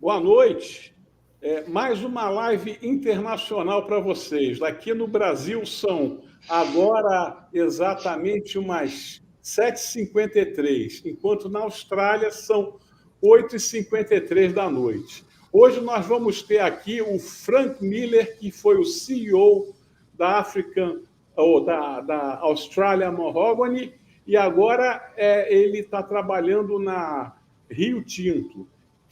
Boa noite. Mais uma live internacional para vocês. Aqui no Brasil são agora exatamente umas 7h53, enquanto na Austrália são 8h53 da noite. Hoje nós vamos ter aqui o Frank Miller, que foi o CEO da da Austrália Mahogony, e agora ele está trabalhando na Rio Tinto.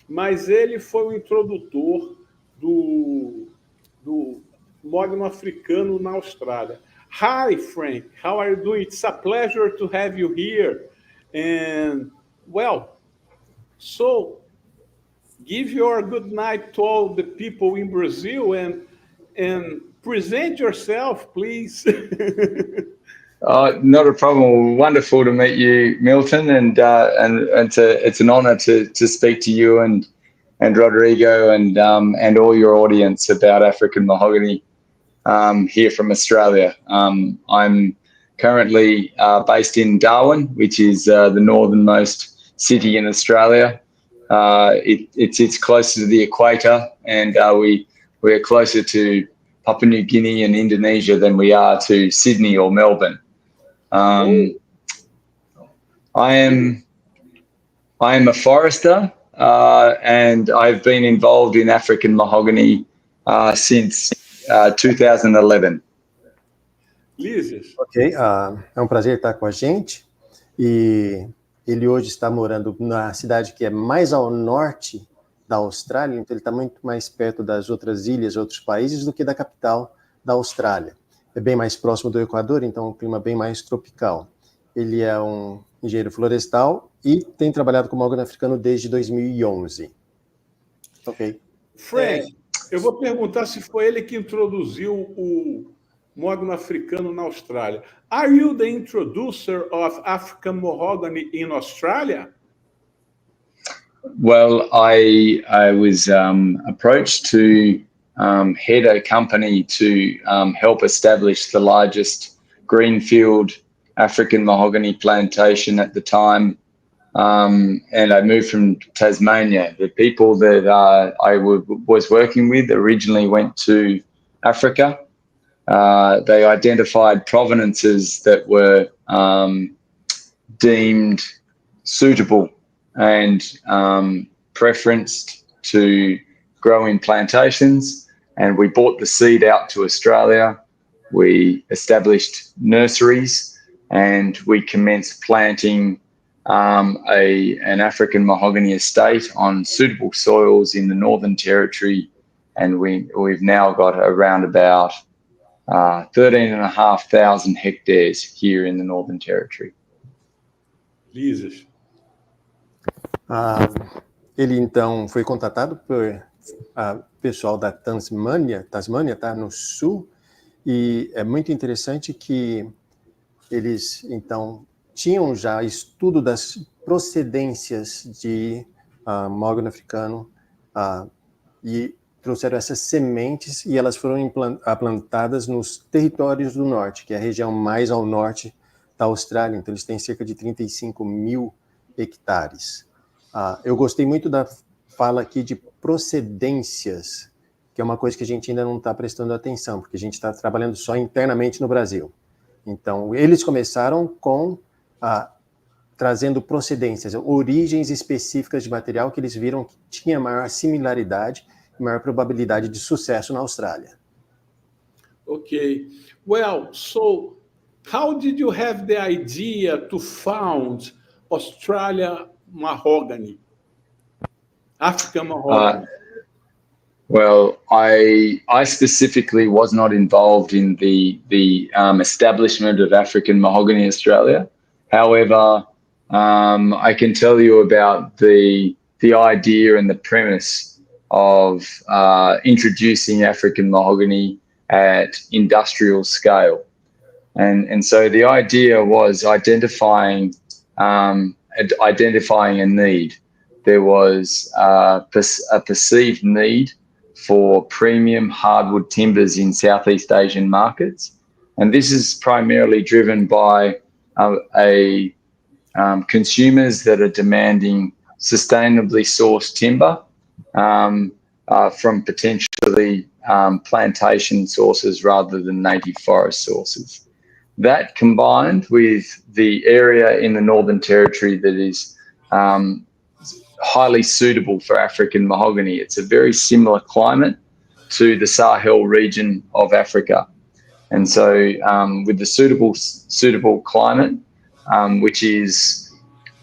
Mas ele foi o introdutor do Mogno Africano na Austrália. Hi, Frank. How are you doing? It's a pleasure to have you here. And, well, so give your good night to all the people in Brazil and present yourself, please. Not a problem. Wonderful to meet you, Milton, and it's an honour to speak to you and Rodrigo and all your audience about African mahogany here from Australia. I'm currently based in Darwin, which is the northernmost city in Australia. It sits closer to the equator, and we're closer to Papua New Guinea and Indonesia than we are to Sydney or Melbourne. I am a forester, and I've been involved in African mahogany since 2011. Ok, é um prazer estar com a gente, e ele hoje está morando na cidade que é mais ao norte da Austrália, então ele está muito mais perto das outras ilhas, outros países, do que da capital da Austrália. É bem mais próximo do Equador, então um clima bem mais tropical. Ele é um engenheiro florestal e tem trabalhado com Mogno Africano desde 2011. Ok. Frank, eu vou perguntar se foi ele que introduziu o Mogno Africano na Austrália. Are you the introducer of African mahogany in Australia? Well, I was approached to head a company to help establish the largest greenfield African mahogany plantation at the time, and I moved from Tasmania. The people that I was working with originally went to Africa. They identified provenances that were deemed suitable and preferenced to grow in plantations, and we brought the seed out to Australia. We established nurseries, and we commenced planting an African mahogany estate on suitable soils in the Northern Territory, and we've now got around about 13,500 hectares here in the Northern Territory. Lises. Ele então foi contatado por pessoal da Tasmânia tá no sul, e é muito interessante que eles então tinham já estudo das procedências de Mogno Africano, e trouxeram essas sementes, e elas foram plantadas nos territórios do norte, que é a região mais ao norte da Austrália. Então eles têm cerca de 35 mil hectares. Eu gostei muito da fala aqui de procedências, que é uma coisa que a gente ainda não está prestando atenção, porque a gente está trabalhando só internamente no Brasil. Então, eles começaram com trazendo procedências, origens específicas de material que eles viram que tinha maior similaridade e maior probabilidade de sucesso na Austrália. Okay. Well, so how did you have the idea to found Australia Mahogany, African mahogany? Well, I specifically was not involved in the establishment of African Mahogany Australia. However, I can tell you about the idea and the premise of introducing African mahogany at industrial scale. And so the idea was identifying a need. There was a perceived need for premium hardwood timbers in Southeast Asian markets. And this is primarily driven by consumers that are demanding sustainably sourced timber from potentially plantation sources rather than native forest sources. That combined with the area in the Northern Territory that is highly suitable for African mahogany. It's a very similar climate to the Sahel region of Africa. And so with the suitable climate, which is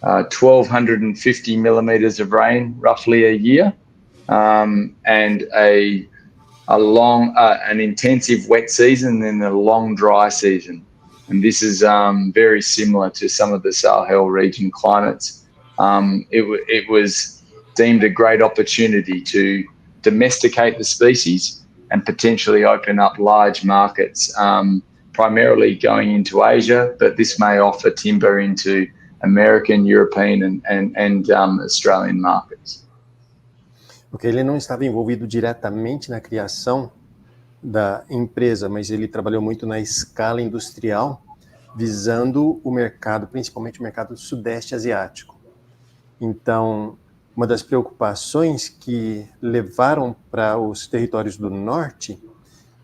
1,250 millimeters of rain roughly a year, and an intensive wet season and a long dry season. And this is very similar to some of the Sahel region climates. It was deemed a great opportunity to domesticate the species and potentially open up large markets, primarily going into Asia, but this may offer timber into American, European and Australian markets. Porque ele não estava envolvido diretamente na criação da empresa, mas ele trabalhou muito na escala industrial, visando o mercado, principalmente o mercado sudeste asiático. Então, uma das preocupações que levaram para os territórios do norte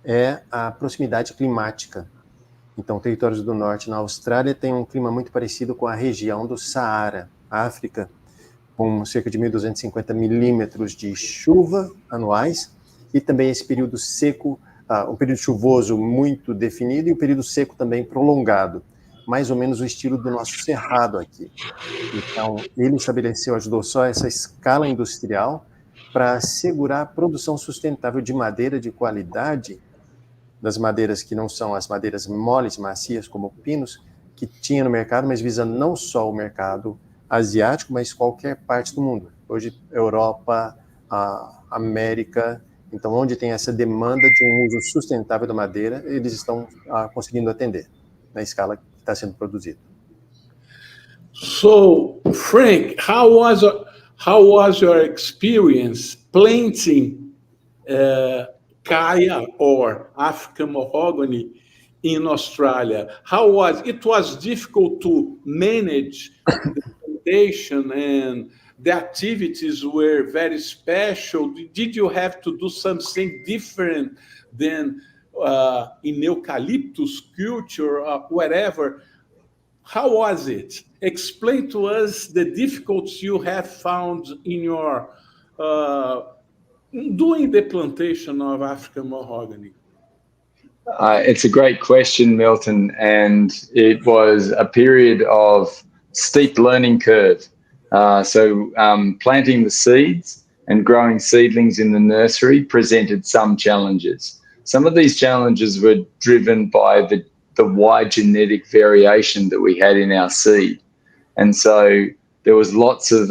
é a proximidade climática. Então, territórios do norte na Austrália tem um clima muito parecido com a região do Saara, África, com cerca de 1.250 milímetros de chuva anuais, e também esse período seco, um período chuvoso muito definido e um período seco também prolongado, mais ou menos o estilo do nosso cerrado aqui. Então, ele ajudou só essa escala industrial para assegurar a produção sustentável de madeira de qualidade, das madeiras que não são as madeiras moles, macias, como pinos, que tinha no mercado, mas visando não só o mercado asiático, mas qualquer parte do mundo. Hoje, Europa, América, então onde tem essa demanda de um uso sustentável da madeira, eles estão conseguindo atender na escala que está sendo produzida. So, Frank, how was your experience planting Kaya or African mahogany in Australia? It was difficult to manage the plantation, and the activities were very special. Did you have to do something different than in eucalyptus culture or whatever? How was it? Explain to us the difficulties you have found in your doing the plantation of African mahogany. It's a great question, Milton, and it was a period of steep learning curve. So planting the seeds and growing seedlings in the nursery presented some challenges. Some of these challenges were driven by the wide genetic variation that we had in our seed. And so there was lots of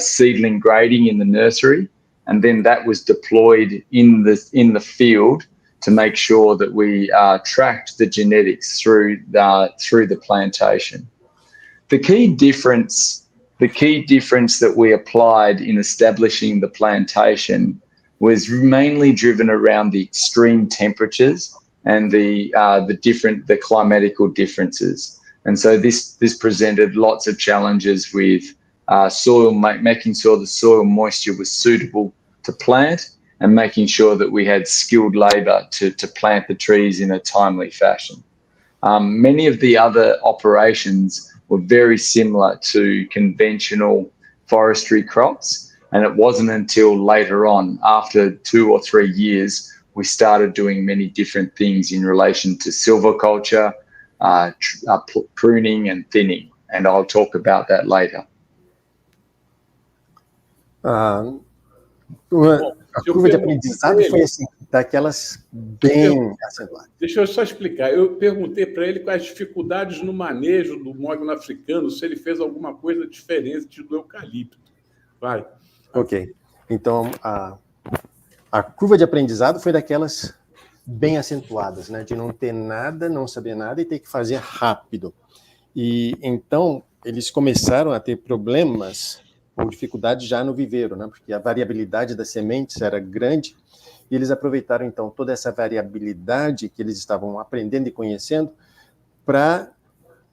seedling grading in the nursery, and then that was deployed in the field to make sure that we tracked the genetics through the plantation. The key difference that we applied in establishing the plantation was mainly driven around the extreme temperatures and the climatical differences. And so this presented lots of challenges with soil, making sure the soil moisture was suitable to plant, and making sure that we had skilled labour to plant the trees in a timely fashion. Many of the other operations were very similar to conventional forestry crops, and it wasn't until later on, after 2 or 3 years, we started doing many different things in relation to silviculture, pruning and thinning, and I'll talk about that later. A curva de aprendizado foi assim, daquelas bem acentuadas. Deixa eu só explicar. Eu perguntei para ele quais as dificuldades no manejo do mogno africano, se ele fez alguma coisa diferente do eucalipto. Vai. Ok. Então, a curva de aprendizado foi daquelas bem acentuadas, né? De não ter nada, não saber nada e ter que fazer rápido. E então, eles começaram a ter problemas ou dificuldades já no viveiro, né? Porque a variabilidade das sementes era grande, e eles aproveitaram, então, toda essa variabilidade que eles estavam aprendendo e conhecendo para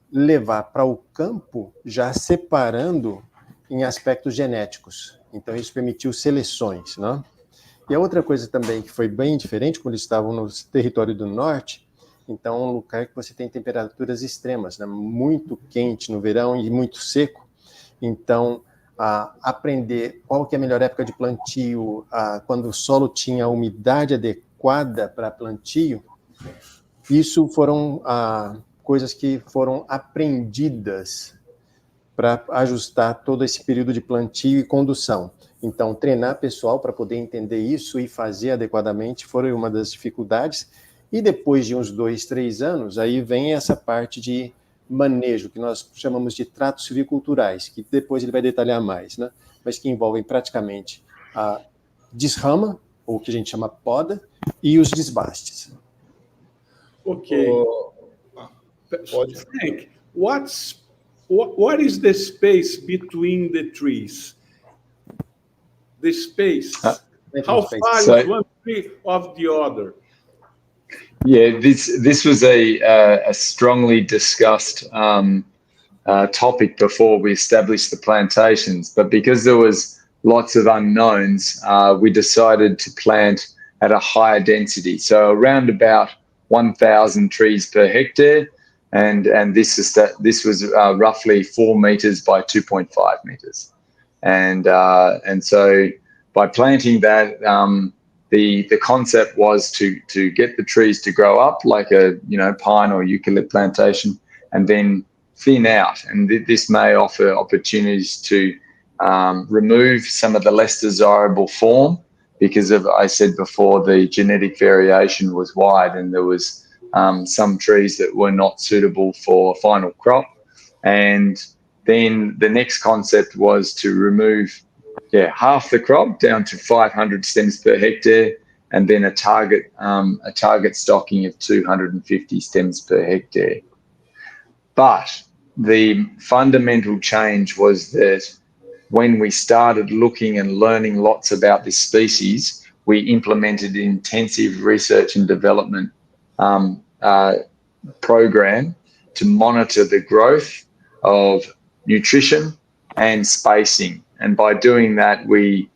levar para o campo, já separando em aspectos genéticos. Então, isso permitiu seleções, né? E a outra coisa também que foi bem diferente, quando eles estavam no território do norte, então é um lugar que você tem temperaturas extremas, né? Muito quente no verão e muito seco. Então, aprender qual que é a melhor época de plantio, quando o solo tinha a umidade adequada para plantio, isso foram coisas que foram aprendidas para ajustar todo esse período de plantio e condução. Então, treinar pessoal para poder entender isso e fazer adequadamente foi uma das dificuldades. E depois de uns 2, 3 anos, aí vem essa parte de manejo, que nós chamamos de tratos silviculturais, que depois ele vai detalhar mais, né? Mas que envolvem praticamente a desrama, ou o que a gente chama poda, e os desbastes. Ok. Frank, what is the space between the trees? The space. How far is one tree of the other? Yeah, this was a strongly discussed topic before we established the plantations, but because there was lots of unknowns, we decided to plant at a higher density, so around about 1,000 trees per hectare, and this was roughly 4 meters by 2.5 meters, and so by planting that, the concept was to get the trees to grow up like a pine or eucalypt plantation, and then thin out, and this may offer opportunities to remove some of the less desirable form, because of, I said before, the genetic variation was wide, and there was some trees that were not suitable for final crop. And then the next concept was to remove half the crop down to 500 stems per hectare, and then a target stocking of 250 stems per hectare. But the fundamental change was that when we started looking and learning lots about this species, we implemented an intensive research and development program to monitor the growth of nutrition and spacing. And by doing that, we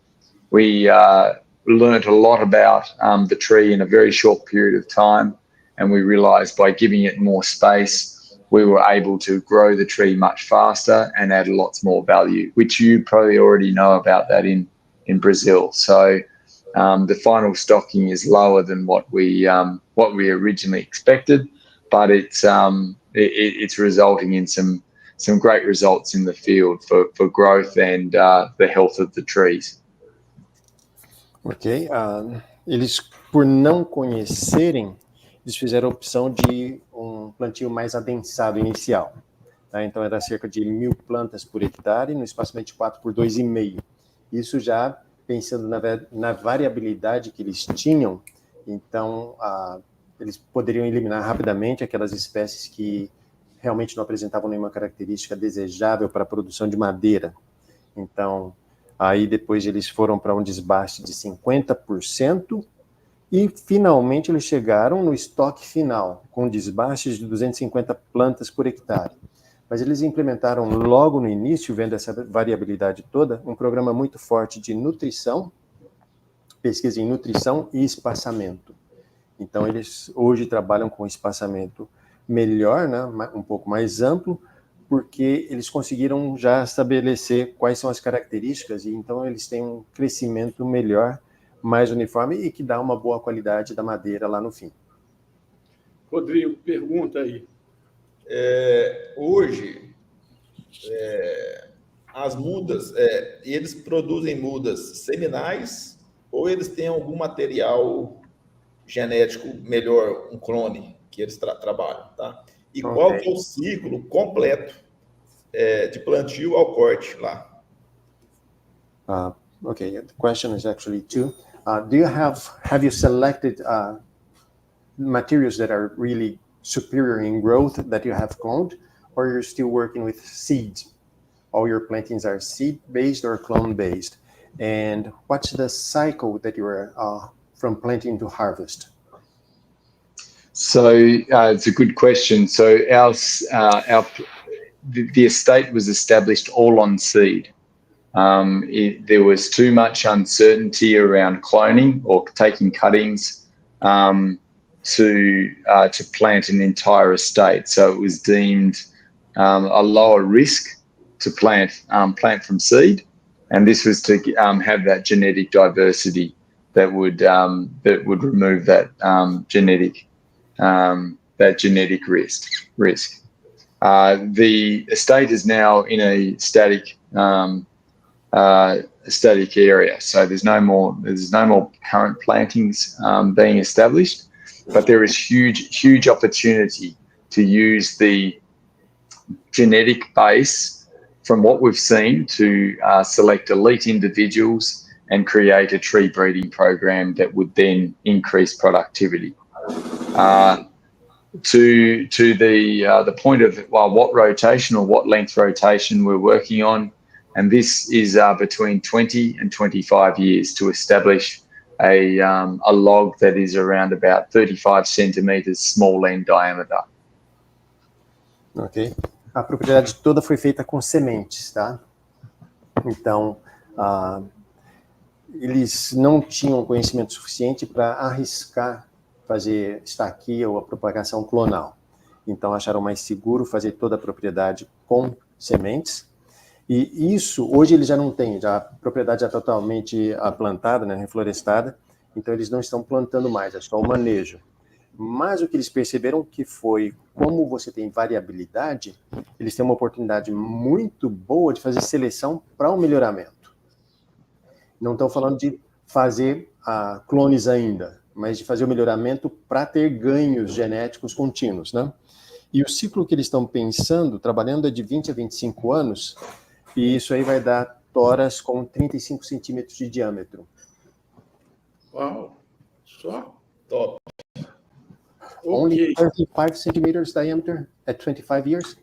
learned a lot about the tree in a very short period of time, and we realized by giving it more space, we were able to grow the tree much faster and add lots more value, which you probably already know about that in Brazil. So the final stocking is lower than what we originally expected, but it's resulting in some great results in the field for growth and the health of the trees. Ok, eles, por não conhecerem, eles fizeram a opção de um plantio mais adensado inicial. Tá? Então, era cerca de 1.000 plantas por hectare, no espaçamento de 4 por 2,5. Isso já pensando na variabilidade que eles tinham, então, eles poderiam eliminar rapidamente aquelas espécies que realmente não apresentavam nenhuma característica desejável para a produção de madeira. Então, aí depois eles foram para um desbaste de 50%, e finalmente eles chegaram no estoque final, com desbastes de 250 plantas por hectare. Mas eles implementaram logo no início, vendo essa variabilidade toda, um programa muito forte de nutrição, pesquisa em nutrição e espaçamento. Então eles hoje trabalham com espaçamento melhor, né, um pouco mais amplo, porque eles conseguiram já estabelecer quais são as características, e então eles têm um crescimento melhor, mais uniforme, e que dá uma boa qualidade da madeira lá no fim. Rodrigo, pergunta aí. Hoje, as mudas, eles produzem mudas seminais, ou eles têm algum material genético melhor, um clone, que eles trabalham, tá? E qual que é o ciclo completo de plantio ao corte lá? Okay, the question is actually two. Have you selected materials that are really superior in growth that you have cloned, or you're still working with seeds? All your plantings are seed-based or clone-based? And what's the cycle that you are from planting to harvest? So it's a good question. So the estate was established all on seed. there was too much uncertainty around cloning or taking cuttings to plant an entire estate. So it was deemed a lower risk to plant from seed, and this was to have that genetic diversity that would remove that genetic risk. The estate is now in a static area, so there's no more current plantings being established, but there is huge opportunity to use the genetic base from what we've seen to select elite individuals and create a tree breeding program that would then increase productivity. To the point of what rotation or what length rotation we're working on, and this is between 20 and 25 years to establish a log that is around about 35 centimeters small end diameter. Ok. A propriedade toda foi feita com sementes, tá? Então, eles não tinham conhecimento suficiente para arriscar fazer estaquia ou a propagação clonal. Então, acharam mais seguro fazer toda a propriedade com sementes. E isso, hoje eles já não têm, a propriedade já totalmente plantada, né, reflorestada, então eles não estão plantando mais, é só o manejo. Mas o que eles perceberam que foi, como você tem variabilidade, eles têm uma oportunidade muito boa de fazer seleção para o melhoramento. Não estão falando de fazer clones ainda, mas de fazer o melhoramento para ter ganhos genéticos contínuos, né? E o ciclo que eles estão pensando, trabalhando, é de 20 a 25 anos, e isso aí vai dar toras com 35 centímetros de diâmetro. Uau! Só? Top. Only 35 centimeters diameter at 25 years?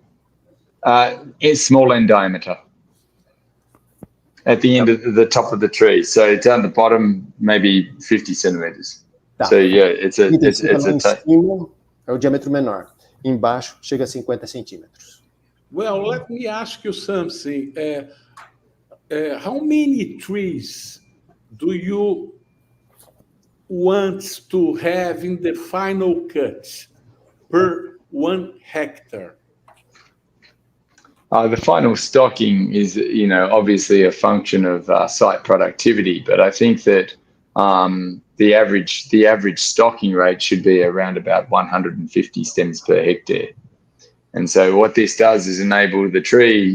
It's small end diameter at the end of the top of the tree. So down the bottom, maybe 50 centimeters. Tá. So yeah, it's a em cima é o diâmetro menor. Embaixo chega a 50 centímetros. Well, let me ask you something. How many trees do you want to have in the final cut per 1 hectare? The final stocking is, obviously a function of site productivity, but I think that the average stocking rate should be around about 150 stems per hectare. And so what this does is enable the tree,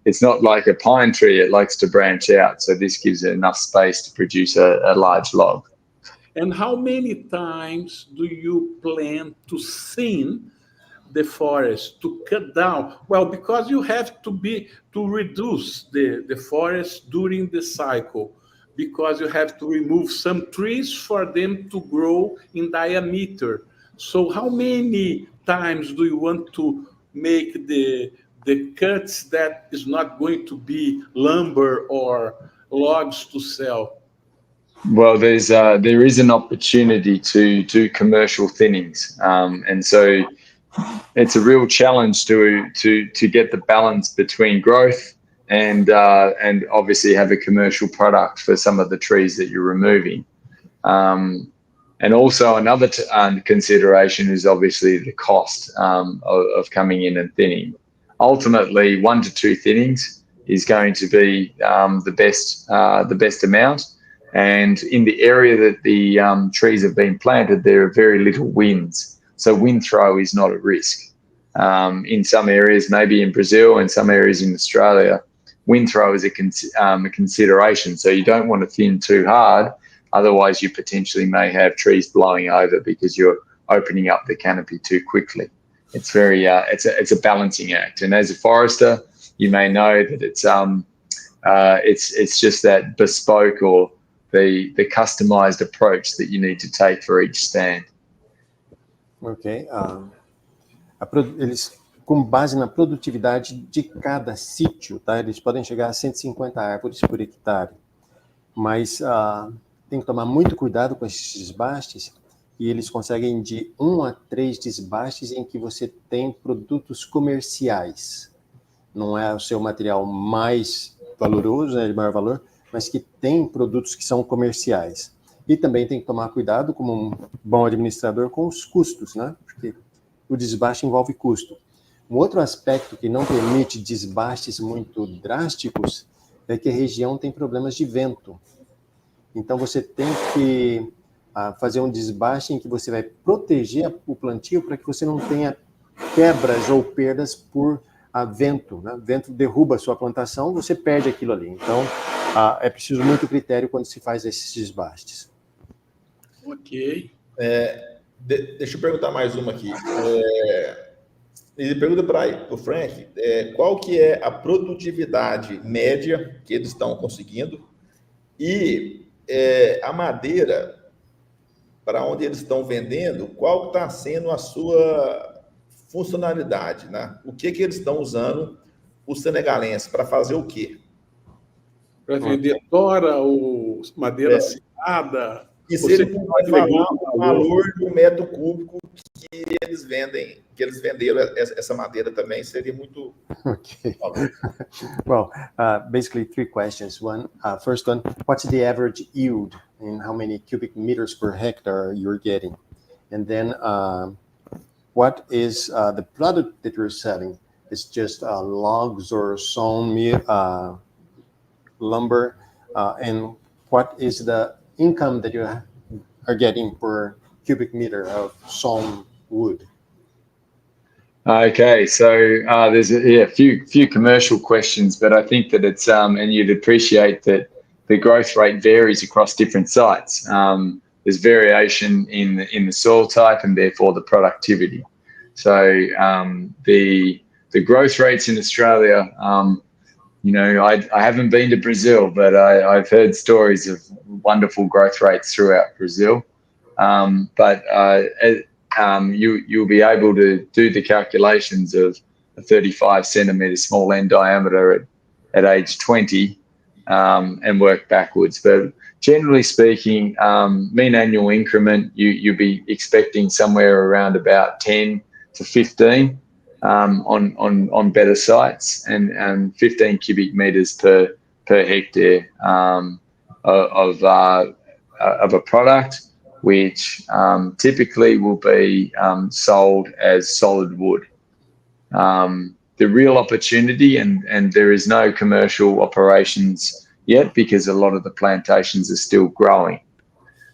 it's not like a pine tree, it likes to branch out. So this gives it enough space to produce a large log. And how many times do you plan to thin the forest, to cut down? Well, because you have to reduce the forest during the cycle, because you have to remove some trees for them to grow in diameter. So how many times do you want to make the cuts that is not going to be lumber or logs to sell? Well, there is an opportunity to do commercial thinnings, and so it's a real challenge to get the balance between growth and obviously have a commercial product for some of the trees that you're removing. And also another consideration is obviously the cost of coming in and thinning. Ultimately, 1 to 2 thinnings is going to be the best amount. And in the area that the trees have been planted, there are very little winds. So wind throw is not a risk. In some areas, maybe in Brazil, and some areas in Australia, wind throw is a consideration. So you don't want to thin too hard. Otherwise, you potentially may have trees blowing over because you're opening up the canopy too quickly. It's very it's a balancing act. And as a forester, you may know that it's just that bespoke or the customized approach that you need to take for each stand. Ok. Eles, com base na produtividade de cada sítio, tá? Eles podem chegar a 150 árvores por hectare. Mas tem que tomar muito cuidado com esses desbastes, e eles conseguem de 1 a 3 desbastes em que você tem produtos comerciais. Não é o seu material mais valoroso, né, de maior valor, mas que tem produtos que são comerciais. E também tem que tomar cuidado, como um bom administrador, com os custos, né? Porque o desbaste envolve custo. Um outro aspecto que não permite desbastes muito drásticos é que a região tem problemas de vento. Então, você tem que fazer um desbaste em que você vai proteger o plantio para que você não tenha quebras ou perdas por vento, né? Vento derruba a sua plantação, você perde aquilo ali. Então, é preciso muito critério quando se faz esses desbastes. Ok. Deixa eu perguntar mais uma aqui. Ele pergunta para o Frank qual que é a produtividade média que eles estão conseguindo e a madeira para onde eles estão vendendo, qual está sendo a sua funcionalidade, né? O que eles estão usando os senegalenses para fazer o quê? Para vender tora ou madeira serrada. E se ele puder falar o valor do metro cúbico que eles venderam essa madeira também, seria muito... Okay. Well, basically 3 questions. First one, what's the average yield and how many cubic meters per hectare you're getting? And then what is the product that you're selling? It's just logs or sawn lumber, and what is the income that you are getting per cubic meter of sawn wood? Okay, so there's a few commercial questions, but I think that it's and you'd appreciate that the growth rate varies across different sites. There's variation in the soil type and therefore the productivity. So the growth rates in Australia, I haven't been to Brazil, but I've heard stories of wonderful growth rates throughout Brazil. You'll be able to do the calculations of a 35 centimetre small end diameter at age 20 and work backwards. But generally speaking, mean annual increment, you'll be expecting somewhere around about 10 to 15 on better sites and 15 cubic metres per hectare of a product, which typically will be sold as solid wood. The real opportunity, and there is no commercial operations yet because a lot of the plantations are still growing.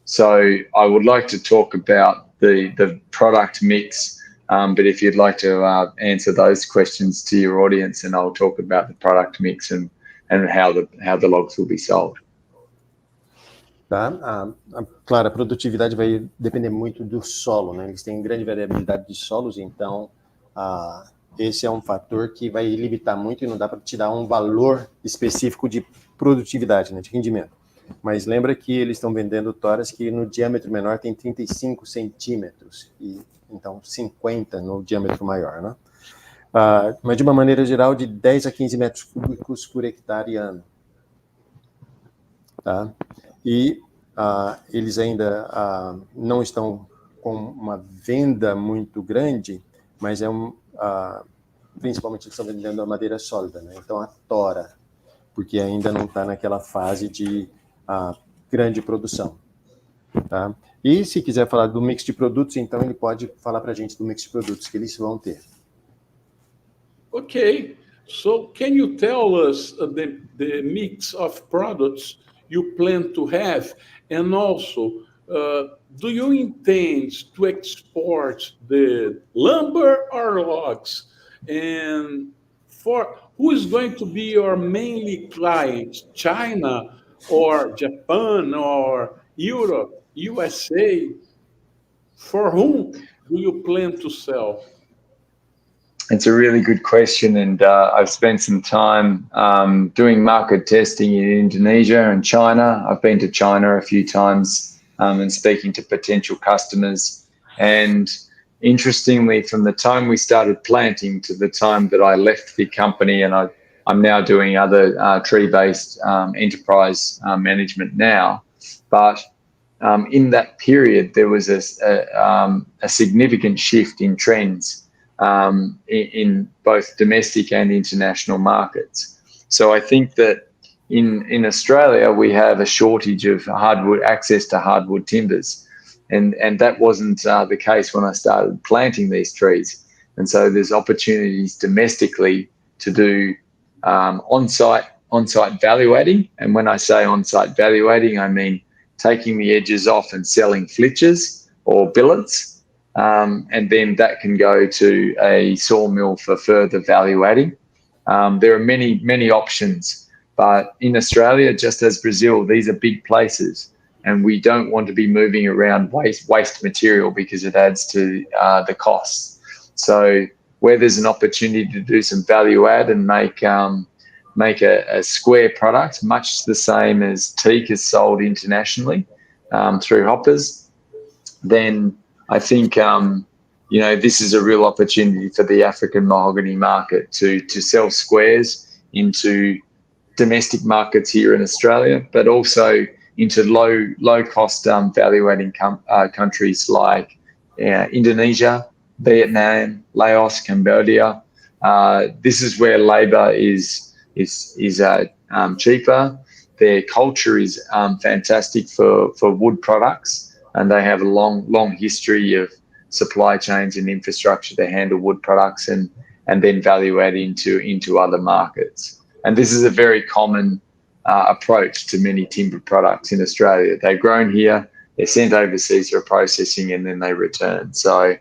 So I would like to talk about the product mix, but if you'd like to answer those questions to your audience, and I'll talk about the product mix and how the logs will be sold. Tá? Claro, a produtividade vai depender muito do solo, né? Eles têm grande variabilidade de solos, então esse é um fator que vai limitar muito e não dá para te dar um valor específico de produtividade, né? De rendimento. Mas lembra que eles estão vendendo toras que no diâmetro menor tem 35 centímetros, e então 50 no diâmetro maior, né? Mas de uma maneira geral, de 10 a 15 metros cúbicos por hectare ano. Tá? E eles ainda não estão com uma venda muito grande, mas principalmente eles estão vendendo a madeira sólida, né? Então a tora, porque ainda não está naquela fase de grande produção. Tá? E se quiser falar do mix de produtos, então ele pode falar para a gente do mix de produtos que eles vão ter. Okay, so can you tell us the mix of products you plan to have, and also do you intend to export the lumber or logs? And who is going to be your mainly client, China or Japan or Europe, USA? For whom do you plan to sell? It's a really good question, and I've spent some time doing market testing in Indonesia and China. I've been to China a few times and speaking to potential customers. And interestingly, from the time we started planting to the time that I left the company, and I'm now doing other tree-based enterprise management now, but in that period, there was a significant shift in trends in both domestic and international markets. So I think that in Australia, we have a shortage of access to hardwood timbers. And that wasn't the case when I started planting these trees. And so there's opportunities domestically to do on-site value adding. And when I say on-site value adding, I mean taking the edges off and selling flitches or billets. And then that can go to a sawmill for further value adding. There are many options. But in Australia, just as Brazil, these are big places. And we don't want to be moving around waste material because it adds to the costs. So where there's an opportunity to do some value add and make a square product, much the same as teak is sold internationally through hoppers, then I think this is a real opportunity for the African mahogany market to sell squares into domestic markets here in Australia, but also into low cost value adding countries like Indonesia, Vietnam, Laos, Cambodia. This is where labour is cheaper. Their culture is fantastic for wood products, and they have a long history of supply chains and infrastructure to handle wood products and then value add into other markets. And this is a very common approach to many timber products in Australia. They're grown here, they're sent overseas for processing, and then they return. So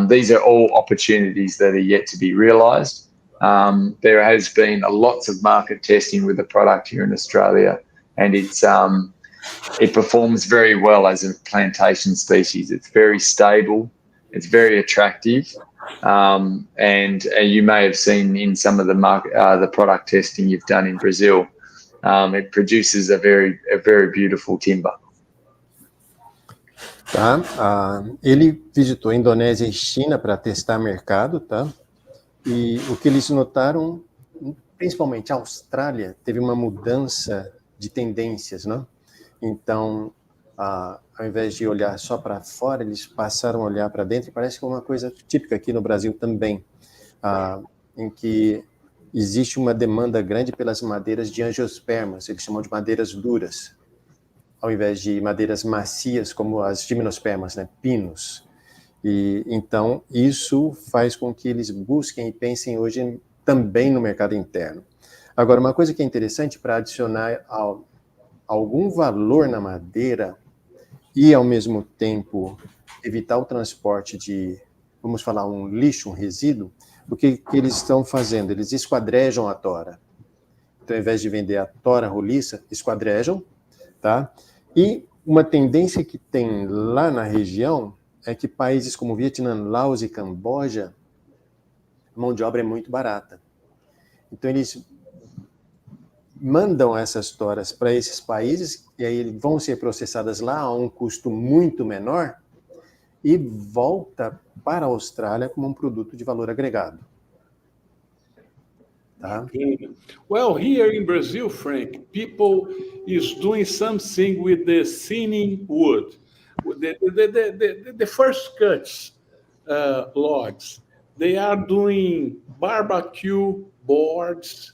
these are all opportunities that are yet to be realised. There has been lots of market testing with the product here in Australia, and it performs very well as a plantation species. It's very stable, it's very attractive, and you may have seen in some of the product testing you've done in Brazil, it produces a very beautiful timber. Tá? Ele visitou a Indonésia e China para testar mercado, tá? E o que eles notaram, principalmente a Austrália, teve uma mudança de tendências, né? Então, ao invés de olhar só para fora, eles passaram a olhar para dentro, e parece que é uma coisa típica aqui no Brasil também, em que existe uma demanda grande pelas madeiras de angiospermas, eles chamam de madeiras duras, ao invés de madeiras macias como as gimnospermas, né, pinos. E então isso faz com que eles busquem e pensem hoje também no mercado interno. Agora, uma coisa que é interessante para adicionar algum valor na madeira e ao mesmo tempo evitar o transporte de, vamos falar, um lixo, um resíduo, o que eles estão fazendo? Eles esquadrejam a tora. Então, ao invés de vender a tora roliça, esquadrejam, tá? E uma tendência que tem lá na região é que países como Vietnã, Laos e Camboja, a mão de obra é muito barata. Então, eles mandam essas toras para esses países, e aí vão ser processadas lá a um custo muito menor, e volta para a Austrália como um produto de valor agregado. Tá? Well, here in Brazil, Frank, people is doing something with the thinning wood. The first cuts logs, they are doing barbecue boards,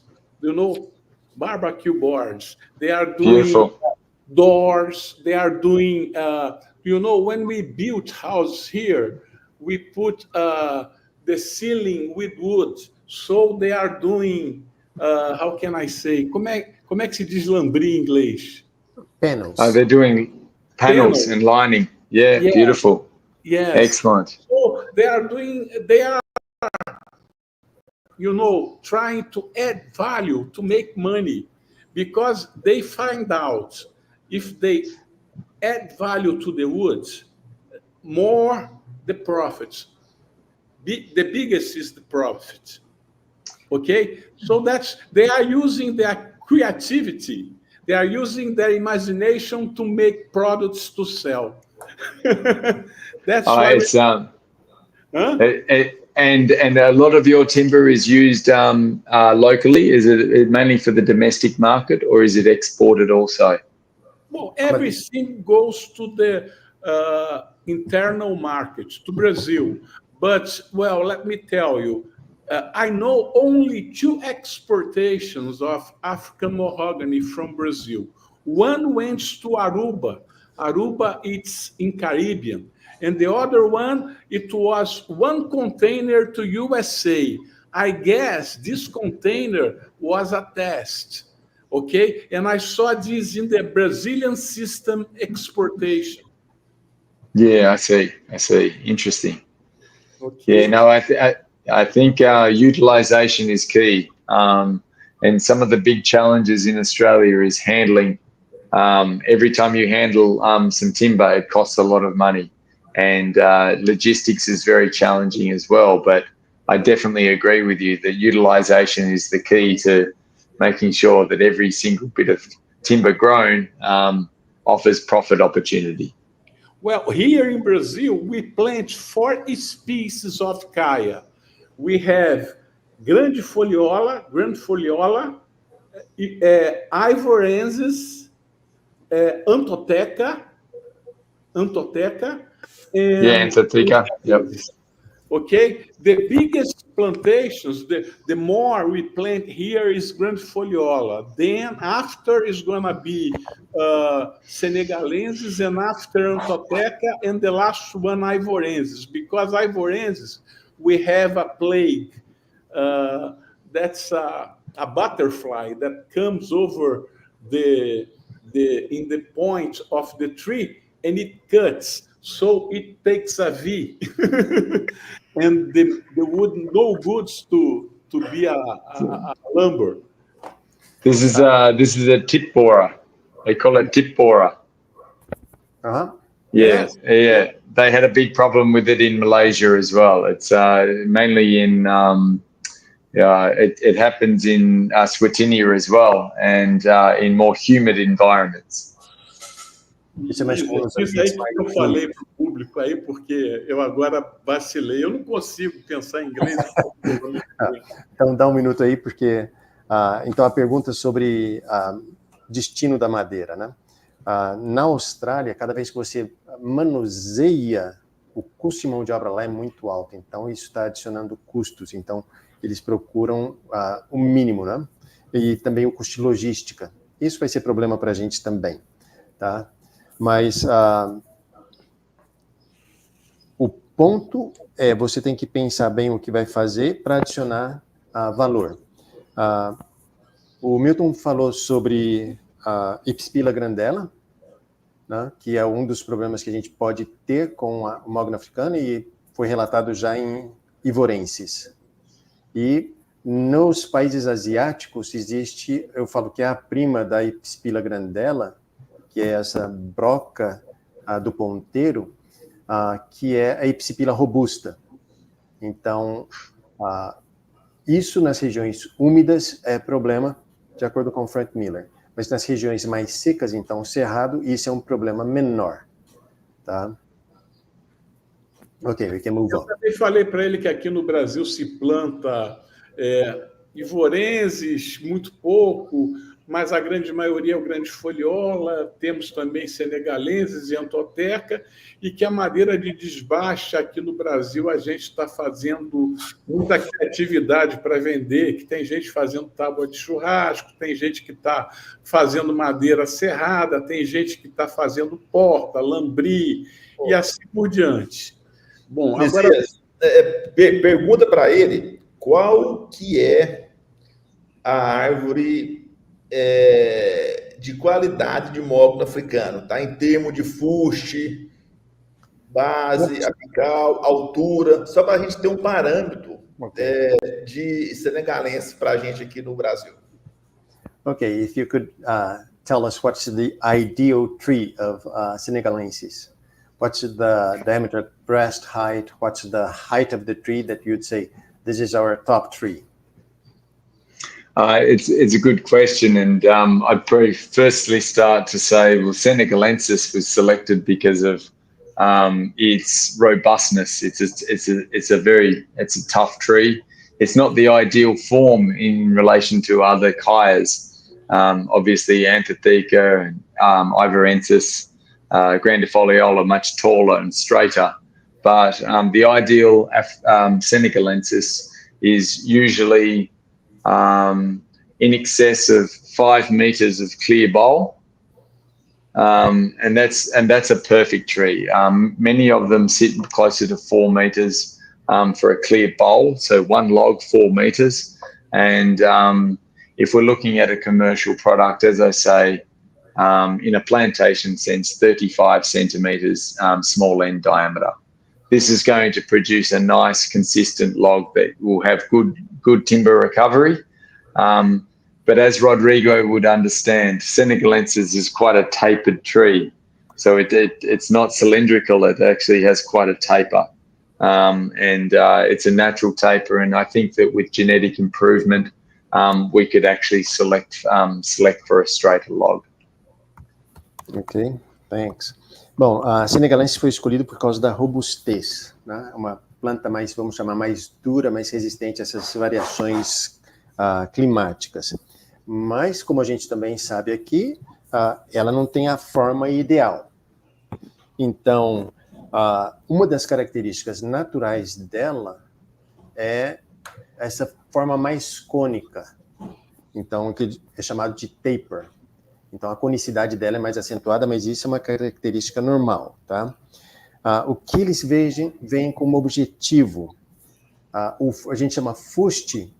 barbecue boards. They are doing Beautiful. Doors. They are doing, when we built houses here, we put the ceiling with wood. So they are doing, how can I say? Como é que se diz lambri em inglês? Panels. They're doing panels and lining. Yeah, beautiful. Yes. Excellent. So they are trying to add value to make money, because they find out if they add value to the wood, more the profits. The biggest is the profit. Okay? So they are using their creativity, they are using their imagination to make products to sell. That's why it's and a lot of your timber is used locally. Is it mainly for the domestic market, or is it exported also? Well, everything goes to the internal market, to Brazil. But, well, let me tell you, I know only 2 exportations of African mahogany from Brazil. One went to Aruba. Aruba, it's in Caribbean. And the other one, it was 1 container to USA. I guess this container was a test, okay? And I saw this in the Brazilian system exportation. Yeah, I see. Interesting. Okay. Yeah, no, I think utilization is key. And some of the big challenges in Australia is handling. Every time you handle some timber, it costs a lot of money. And logistics is very challenging as well. But I definitely agree with you that utilization is the key to making sure that every single bit of timber grown offers profit opportunity. Well, here in Brazil, we plant 40 species of kaya. We have grande foliola, ivorensis, anthotheca, and Antarctica. Yep. Okay, the biggest plantations, the more we plant here is grande foliola. Then after is gonna be Senegalensis, and after anthotheca, and the last one ivorensis. Because ivorensis, we have a plague. That's a butterfly that comes over in the point of the tree, and it cuts. So it takes a V, and the wood no goods to be a lumber. This is a tip borer. They call it tip borer. Uh-huh. Yeah. They had a big problem with it in Malaysia as well. It's mainly in it happens in Switinia as well, and in more humid environments. Isso aí que eu falei para o público aí, porque eu agora vacilei. Eu não consigo pensar em inglês. Então, dá um minuto aí, porque... então, a pergunta sobre destino da madeira, né? Na Austrália, cada vez que você manuseia, o custo de mão de obra lá é muito alto. Então, isso está adicionando custos. Então, eles procuram o mínimo, né? E também o custo de logística. Isso vai ser problema para a gente também, tá? Mas o ponto é, você tem que pensar bem o que vai fazer para adicionar valor. O Milton falou sobre a Ipspila grandela, né, que é um dos problemas que a gente pode ter com o Mogno Africano, e foi relatado já em ivorensis. E nos países asiáticos existe, eu falo que é a prima da Ipspila grandela, que é essa broca do ponteiro, que é a Ipspila robusta. Então, isso nas regiões úmidas é problema, de acordo com o Frank Miller. Mas nas regiões mais secas, então, cerrado, isso é um problema menor. Tá? Ok, we can move on. Eu também falei para ele que aqui no Brasil se planta ivorensis, muito pouco, mas a grande maioria é o grande foliola, temos também senegalenses e anthotheca, e que a madeira de desbaixa aqui no Brasil a gente está fazendo muita criatividade para vender, que tem gente fazendo tábua de churrasco, tem gente que está fazendo madeira serrada, tem gente que está fazendo porta, lambri, e assim por diante. Bom, agora... Pergunta para ele qual que é a árvore de qualidade de mogno africano, tá? Em termos de fuste, base, apical, altura, só para a gente ter um parâmetro de senegalense para a gente aqui no Brasil. Okay, if you could tell us what's the ideal tree of Senegalensis. What's the diameter, breast height? What's the height of the tree that you'd say, this is our top tree? It's a good question, and I'd probably firstly start to say, well, Senegalensis was selected because of its robustness. It's a tough tree. It's not the ideal form in relation to other kayas. Obviously, Anthotheca and Ivorensis, grandifoliola, much taller and straighter. But the ideal Senegalensis is usually in excess of 5 meters of clear bole. And that's a perfect tree. Many of them sit closer to 4 meters for a clear bole, so one log 4 meters. And if we're looking at a commercial product, as I say, in a plantation sense, 35 centimeters small end diameter. This is going to produce a nice, consistent log that will have good timber recovery. But as Rodrigo would understand, Senegalensis is quite a tapered tree. So it's not cylindrical, it actually has quite a taper. And it's a natural taper. And I think that with genetic improvement, we could actually select for a straighter log. Ok, thanks. Bom, a Senegalensis foi escolhida por causa da robustez, né? Uma planta mais, vamos chamar, mais dura, mais resistente a essas variações climáticas. Mas, como a gente também sabe aqui, ela não tem a forma ideal. Então, uma das características naturais dela é essa forma mais cônica, então, que é chamado de taper. Então, a conicidade dela é mais acentuada, mas isso é uma característica normal, tá? O que eles veem como objetivo, a gente chama fuste,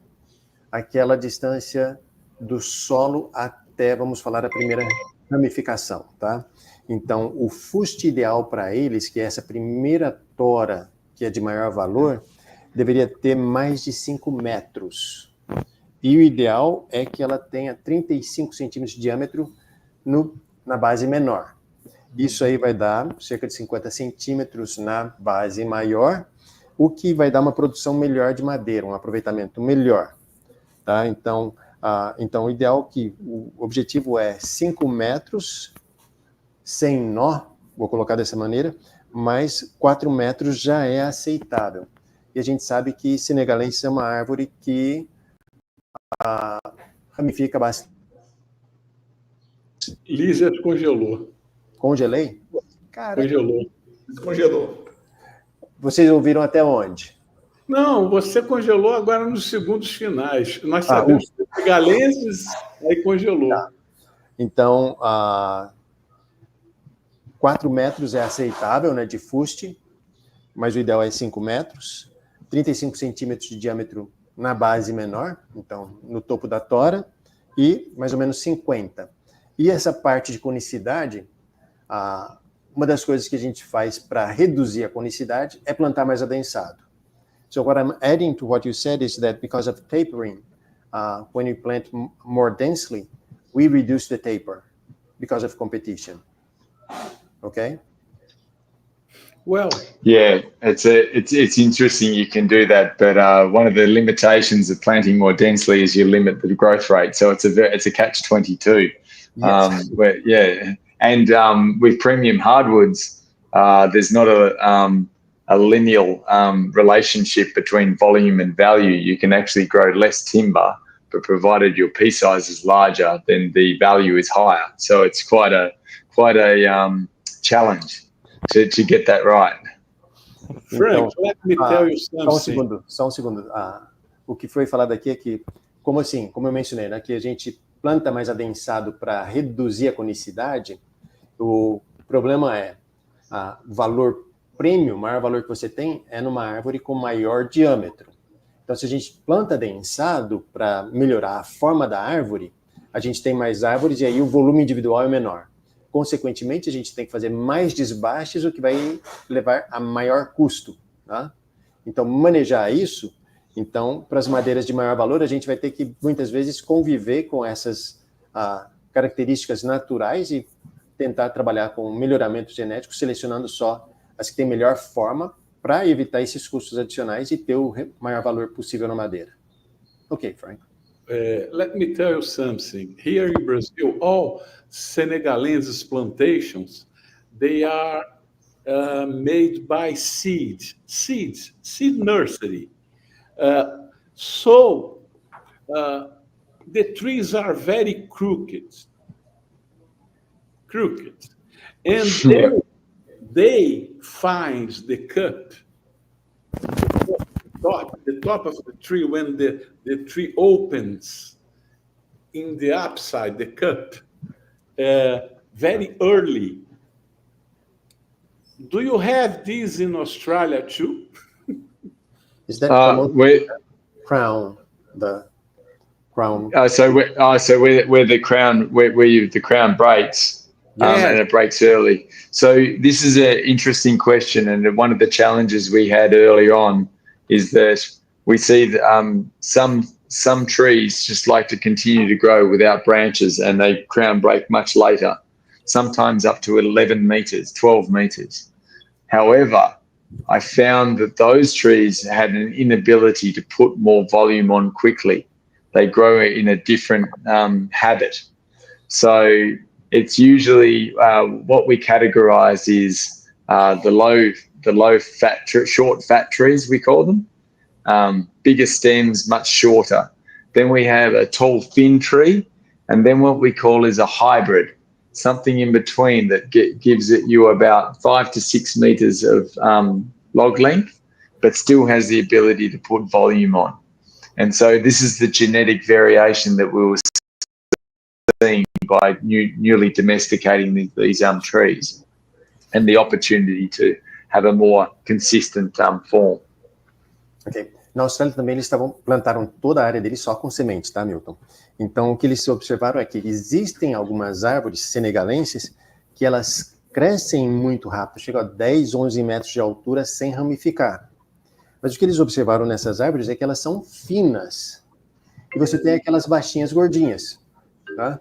aquela distância do solo até, vamos falar, a primeira ramificação, tá? Então, o fuste ideal para eles, que é essa primeira tora, que é de maior valor, deveria ter mais de 5 metros. E o ideal é que ela tenha 35 centímetros de diâmetro na base menor. Isso aí vai dar cerca de 50 centímetros na base maior, o que vai dar uma produção melhor de madeira, um aproveitamento melhor. Tá? Então, o ideal que o objetivo é 5 metros, sem nó, vou colocar dessa maneira, mas 4 metros já é aceitável. E a gente sabe que Senegalensis é uma árvore que ramifica bastante. Lígia congelou. Congelei? Cara, Congelou. Vocês ouviram até onde? Não, você congelou agora nos segundos finais. Nós sabemos que Senegalensis, aí congelou. Tá. Então, 4 metros é aceitável, né, de fuste, mas o ideal é 5 metros. 35 centímetros de diâmetro na base menor, então no topo da tora, e mais ou menos 50. E essa parte de conicidade, uma das coisas que a gente faz para reduzir a conicidade é plantar mais adensado. So what I'm adding to what you said is that because of tapering, when we plant more densely, we reduce the taper because of competition. Okay? Well, yeah, it's interesting you can do that, but one of the limitations of planting more densely is you limit the growth rate. So it's a catch-22. Yes. And with premium hardwoods, there's not a linear relationship between volume and value. You can actually grow less timber, but provided your pea size is larger, then the value is higher. So it's quite a challenge to get that right. Frank, let me tell you something. Só um segundo. O que foi falado aqui é que, como eu mencionei, né, que a gente planta mais adensado para reduzir a conicidade, o problema é o valor prêmio, o maior valor que você tem é numa árvore com maior diâmetro. Então, se a gente planta adensado para melhorar a forma da árvore, a gente tem mais árvores e aí o volume individual é menor. Consequentemente, a gente tem que fazer mais desbastes, o que vai levar a maior custo. Tá? Então, manejar isso, então, para as madeiras de maior valor, a gente vai ter que, muitas vezes, conviver com essas características naturais e tentar trabalhar com melhoramento genético, selecionando só as que têm melhor forma para evitar esses custos adicionais e ter o maior valor possível na madeira. Ok, Frank. Let me tell you something. Here in Brazil, all Senegalensis plantations, they are made by seed nursery. So the trees are very crooked, and they find the cup top of the tree when the tree opens in the upside, the cup, very early. Do you have this in Australia too? Is that crown? The crown. So where the crown breaks, and it breaks early. So this is an interesting question, and one of the challenges we had early on is that we see that, some trees just like to continue to grow without branches, and they crown break much later, sometimes up to 11 meters, 12 meters. However, I found that those trees had an inability to put more volume on quickly. They grow in a different habit. So it's usually what we categorize is the low fat, short fat trees, we call them. Bigger stems, much shorter. Then we have a tall, thin tree, and then what we call is a hybrid, something in between that gives you about 5 to 6 meters of log length, but still has the ability to put volume on. And so this is the genetic variation that we were seeing by newly domesticating these trees, and the opportunity to have a more consistent form. Ok. Na Austrália também eles plantaram toda a área deles só com sementes, tá, Milton? Então o que eles observaram é que existem algumas árvores senegalenses que elas crescem muito rápido, chegam a 10, 11 metros de altura sem ramificar. Mas o que eles observaram nessas árvores é que elas são finas. E você tem aquelas baixinhas gordinhas, tá?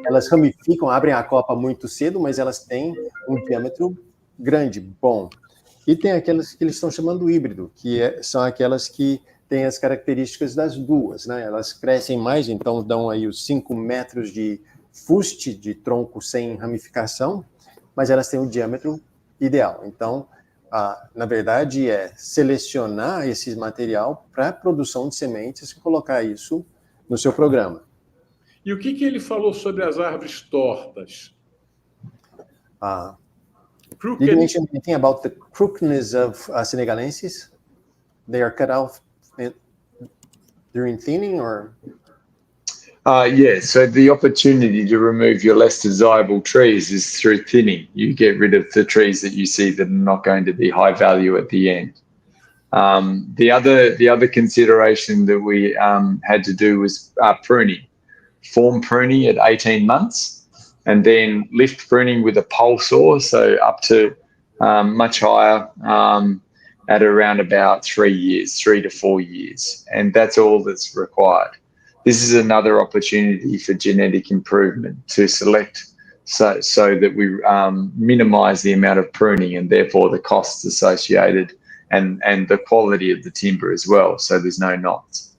Elas ramificam, abrem a copa muito cedo, mas elas têm um diâmetro grande, bom. E tem aquelas que eles estão chamando híbrido, que são aquelas que têm as características das duas, né? Elas crescem mais, então dão aí os 5 metros de fuste de tronco sem ramificação, mas elas têm o diâmetro ideal. Então, na verdade, é selecionar esse material para a produção de sementes e colocar isso no seu programa. E o que ele falou sobre as árvores tortas? Did you mention anything about the crookedness of Senegalensis? They are cut off during thinning, or? Yeah, so the opportunity to remove your less desirable trees is through thinning. You get rid of the trees that you see that are not going to be high value at the end. The other consideration that we had to do was pruning. Form pruning at 18 months, and then lift pruning with a pole saw, so up to much higher at around about 3 years, 3 to 4 years, and that's all that's required. This is another opportunity for genetic improvement to select so that we minimize the amount of pruning and therefore the costs associated and the quality of the timber as well, so there's no knots.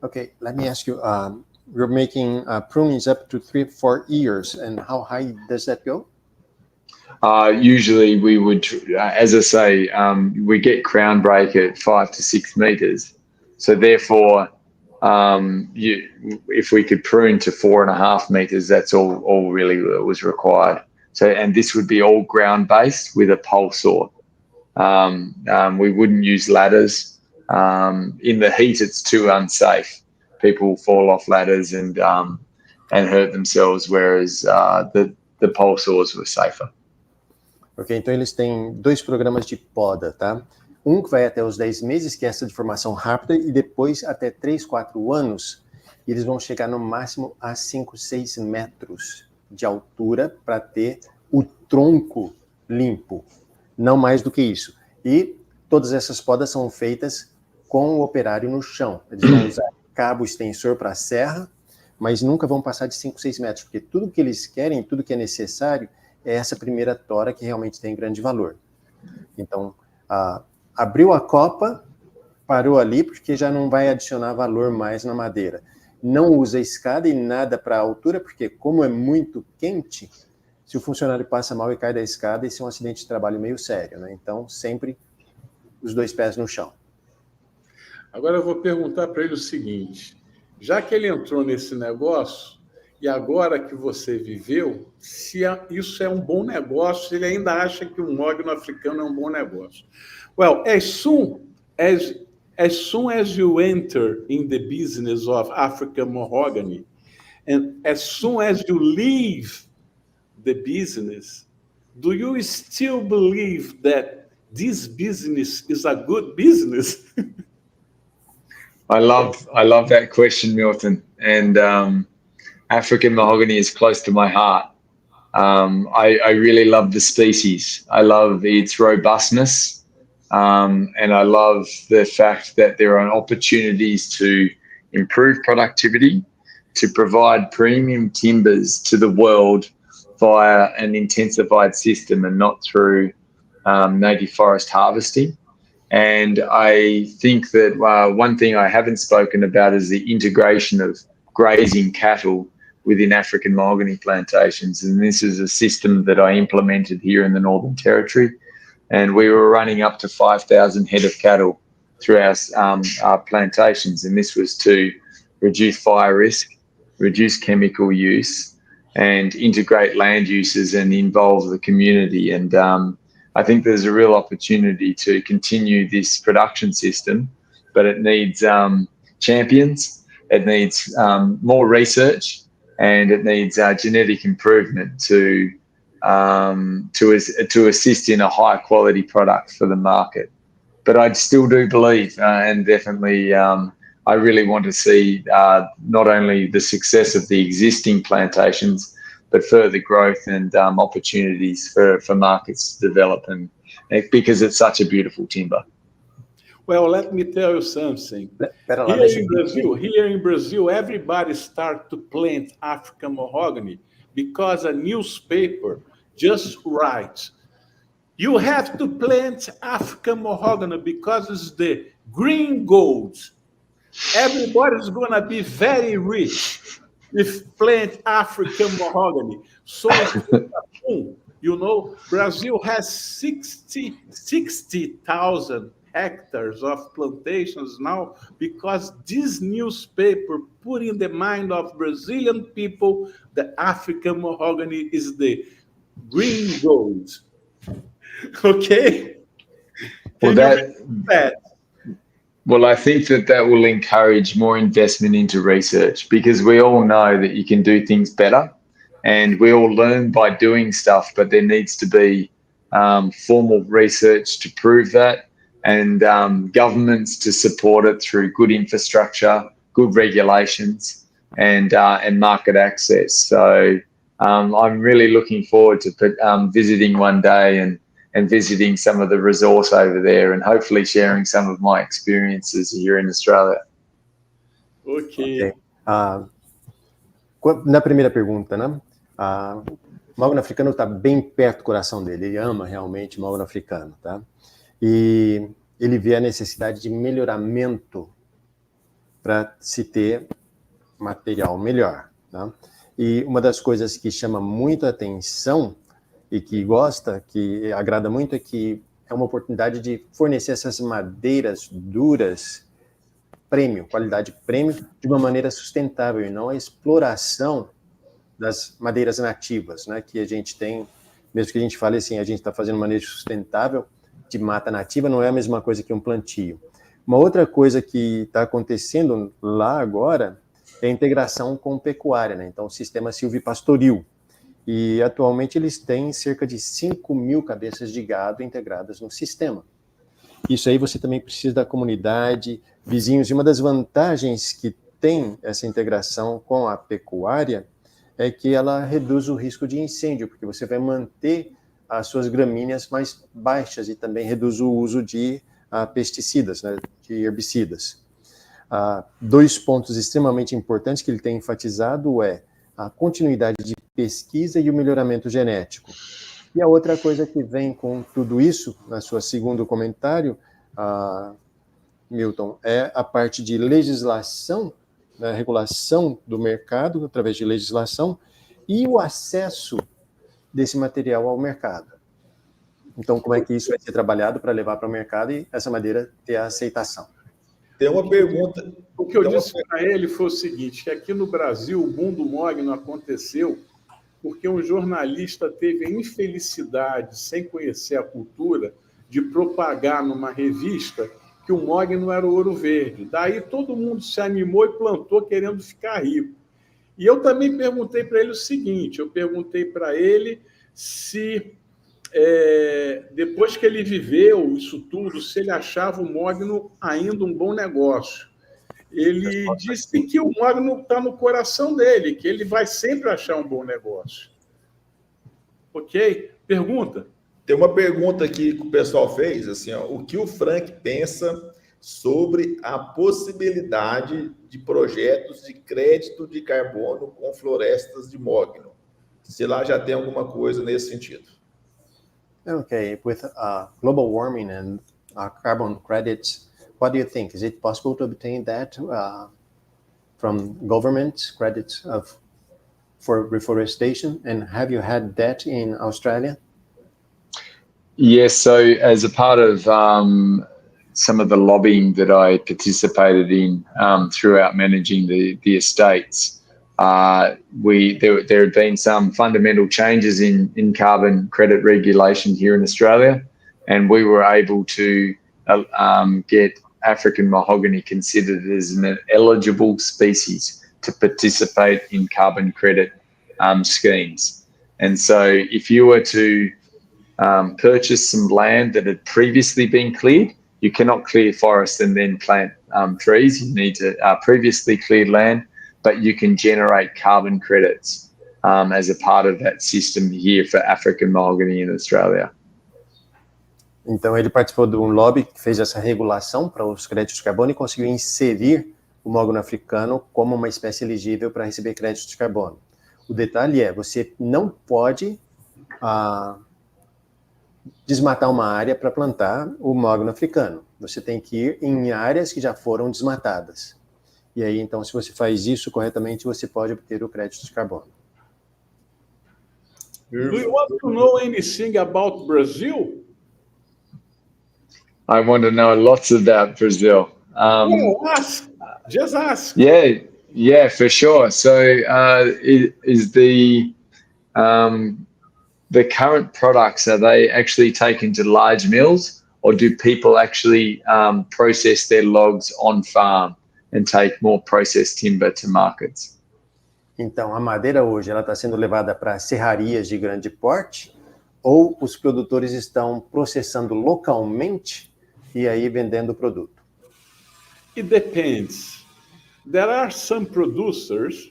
Okay, let me ask you, you're making prunings up to 3-4 years, and how high does that go? Usually we would, as I say, we get crown break at 5 to 6 meters. So therefore, if we could prune to 4.5 meters, that's all really was required. So, and this would be all ground based with a pole saw. We wouldn't use ladders. In the heat, it's too unsafe. People fall off ladders and hurt themselves, whereas the pole saws were safer. Ok, então eles têm 2 programas de poda, tá? Um que vai até os 10 meses, que é essa de formação rápida, e depois até 3, 4 anos, e eles vão chegar no máximo a 5, 6 metros de altura para ter o tronco limpo, não mais do que isso. E todas essas podas são feitas com o operário no chão. Eles vão usar cabo extensor para a serra, mas nunca vão passar de 5, 6 metros, porque tudo que eles querem, tudo que é necessário, é essa primeira tora que realmente tem grande valor. Então, abriu a copa, parou ali, porque já não vai adicionar valor mais na madeira. Não usa escada e nada para a altura, porque como é muito quente, se o funcionário passa mal e cai da escada, esse é um acidente de trabalho meio sério, né? Então, sempre os 2 pés no chão. Agora eu vou perguntar para ele o seguinte, já que ele entrou nesse negócio, e agora que você viveu, se isso é um bom negócio, ele ainda acha que o Mogno Africano é um bom negócio. Well, as soon as soon as you enter in the business of African mahogany, and as soon as you leave the business, do you still believe that this business is a good business? I love that question, Milton. And African mahogany is close to my heart. I really love the species. I love its robustness. And I love the fact that there are opportunities to improve productivity, to provide premium timbers to the world via an intensified system and not through native forest harvesting. And I think that one thing I haven't spoken about is the integration of grazing cattle within African mahogany plantations. And this is a system that I implemented here in the Northern Territory. And we were running up to 5,000 head of cattle through our plantations. And this was to reduce fire risk, reduce chemical use, and integrate land uses and involve the community. And I think there's a real opportunity to continue this production system, but it needs champions, it needs more research, and it needs genetic improvement to assist in a high quality product for the market. But I still do believe, and definitely I really want to see not only the success of the existing plantations, but further growth and opportunities for markets to develop, and because it's such a beautiful timber. Well, let me tell you something. Here in Brazil, everybody started to plant African mahogany because a newspaper just writes, you have to plant African mahogany because it's the green gold. Everybody's going to be very rich if plant African mahogany. So, Brazil has 60,000 hectares of plantations now because this newspaper put in the mind of Brazilian people that African mahogany is the green gold. Okay? Well, I think that will encourage more investment into research, because we all know that you can do things better and we all learn by doing stuff, but there needs to be formal research to prove that, and governments to support it through good infrastructure, good regulations, and market access. So I'm really looking forward to visiting one day and visiting some of the resource over there, and hopefully sharing some of my experiences here in Australia. Ok. Na primeira pergunta, né? O Mogno Africano está bem perto do coração dele. Ele ama realmente o Mogno Africano, tá? E ele vê a necessidade de melhoramento para se ter material melhor, tá? E uma das coisas que chama muito a atenção e que agrada muito, é que é uma oportunidade de fornecer essas madeiras duras, qualidade premium, de uma maneira sustentável, e não a exploração das madeiras nativas, né, que a gente tem, mesmo que a gente fale assim, a gente está fazendo manejo sustentável de mata nativa, não é a mesma coisa que um plantio. Uma outra coisa que está acontecendo lá agora é a integração com pecuária, né? Então, o sistema silvipastoril. E atualmente eles têm cerca de 5.000 cabeças de gado integradas no sistema. Isso aí você também precisa da comunidade, vizinhos, e uma das vantagens que tem essa integração com a pecuária é que ela reduz o risco de incêndio, porque você vai manter as suas gramíneas mais baixas e também reduz o uso de pesticidas, né, de herbicidas. Dois pontos extremamente importantes que ele tem enfatizado é a continuidade de pesquisa e o melhoramento genético. E a outra coisa que vem com tudo isso, na sua segundo comentário, Milton, é a parte de legislação, né, regulação do mercado através de legislação e o acesso desse material ao mercado. Então, como é que isso vai ser trabalhado para levar para o mercado e essa madeira ter a aceitação? Tem uma pergunta. O que eu disse para ele foi o seguinte, que aqui no Brasil o boom do Mogno aconteceu porque um jornalista teve a infelicidade, sem conhecer a cultura, de propagar numa revista que o mogno era o ouro verde. Daí todo mundo se animou e plantou querendo ficar rico. E eu também perguntei para ele o seguinte, eu perguntei para ele se, depois que ele viveu isso tudo, se ele achava o mogno ainda um bom negócio. Ele disse que o mogno está no coração dele, que ele vai sempre achar um bom negócio. Ok? Pergunta? Tem uma pergunta aqui que o pessoal fez, assim, ó, o que o Frank pensa sobre a possibilidade de projetos de crédito de carbono com florestas de mogno? Se lá já tem alguma coisa nesse sentido. Okay, with global warming and carbon credits, what do you think? Is it possible to obtain that from government credits for reforestation? And have you had that in Australia? Yes, so as a part of some of the lobbying that I participated in throughout managing the estates, there had been some fundamental changes in carbon credit regulation here in Australia, and we were able to get African mahogany considered as an eligible species to participate in carbon credit schemes. And so if you were to purchase some land that had previously been cleared, you cannot clear forest and then plant trees. You need to previously cleared land, but you can generate carbon credits as a part of that system here for African mahogany in Australia. Então ele participou de um lobby que fez essa regulação para os créditos de carbono e conseguiu inserir o mogno africano como uma espécie elegível para receber créditos de carbono. O detalhe é, você não pode desmatar uma área para plantar o mogno africano. Você tem que ir em áreas que já foram desmatadas. E aí, então, se você faz isso corretamente, você pode obter o crédito de carbono. Do you want to know anything about Brazil? I want to know lots about Brazil. Ask. Just ask. Yeah, for sure. So is the current products, are they actually taken to large mills, or do people actually process their logs on farm and take more processed timber to markets? Então, a madeira hoje ela está sendo levada para serrarias de grande porte, ou os produtores estão processando localmente e aí vendendo o produto? It depends. There are some producers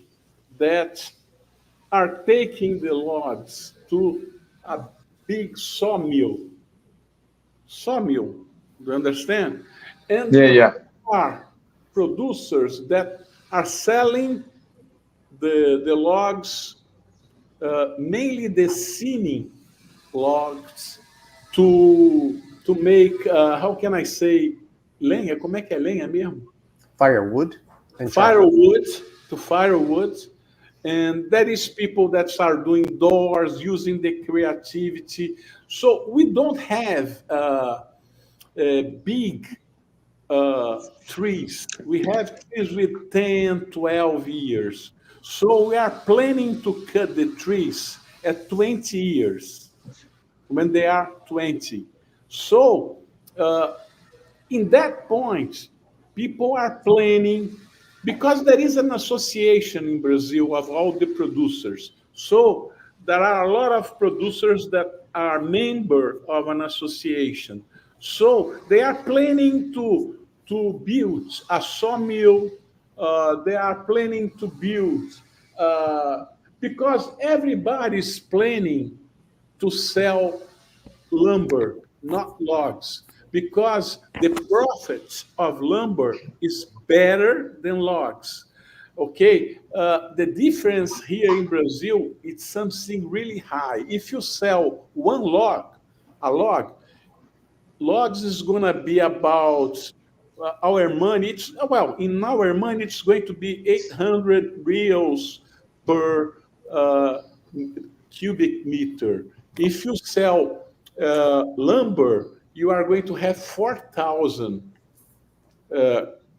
that are taking the logs to a big sawmill. Sawmill, do you understand? And there are producers that are selling the logs, mainly the thinning logs, to make, how can I say, lenha? Como é que é lenha mesmo? Firewood. Firewood. And that is people that are doing doors, using the creativity. So we don't have big trees. We have trees with 10, 12 years. So we are planning to cut the trees at 20 years, when they are 20. So in that point, people are planning, because there is an association in Brazil of all the producers. So there are a lot of producers that are members of an association. So they are planning to build a sawmill. They are planning to build, because everybody is planning to sell lumber, not logs, because the profit of lumber is better than logs. Okay, the difference here in Brazil, it's something really high. If you sell one log, logs is gonna be about our money. In our money, it's going to be 800 reals per cubic meter. If you sell lumber, you are going to have 4,000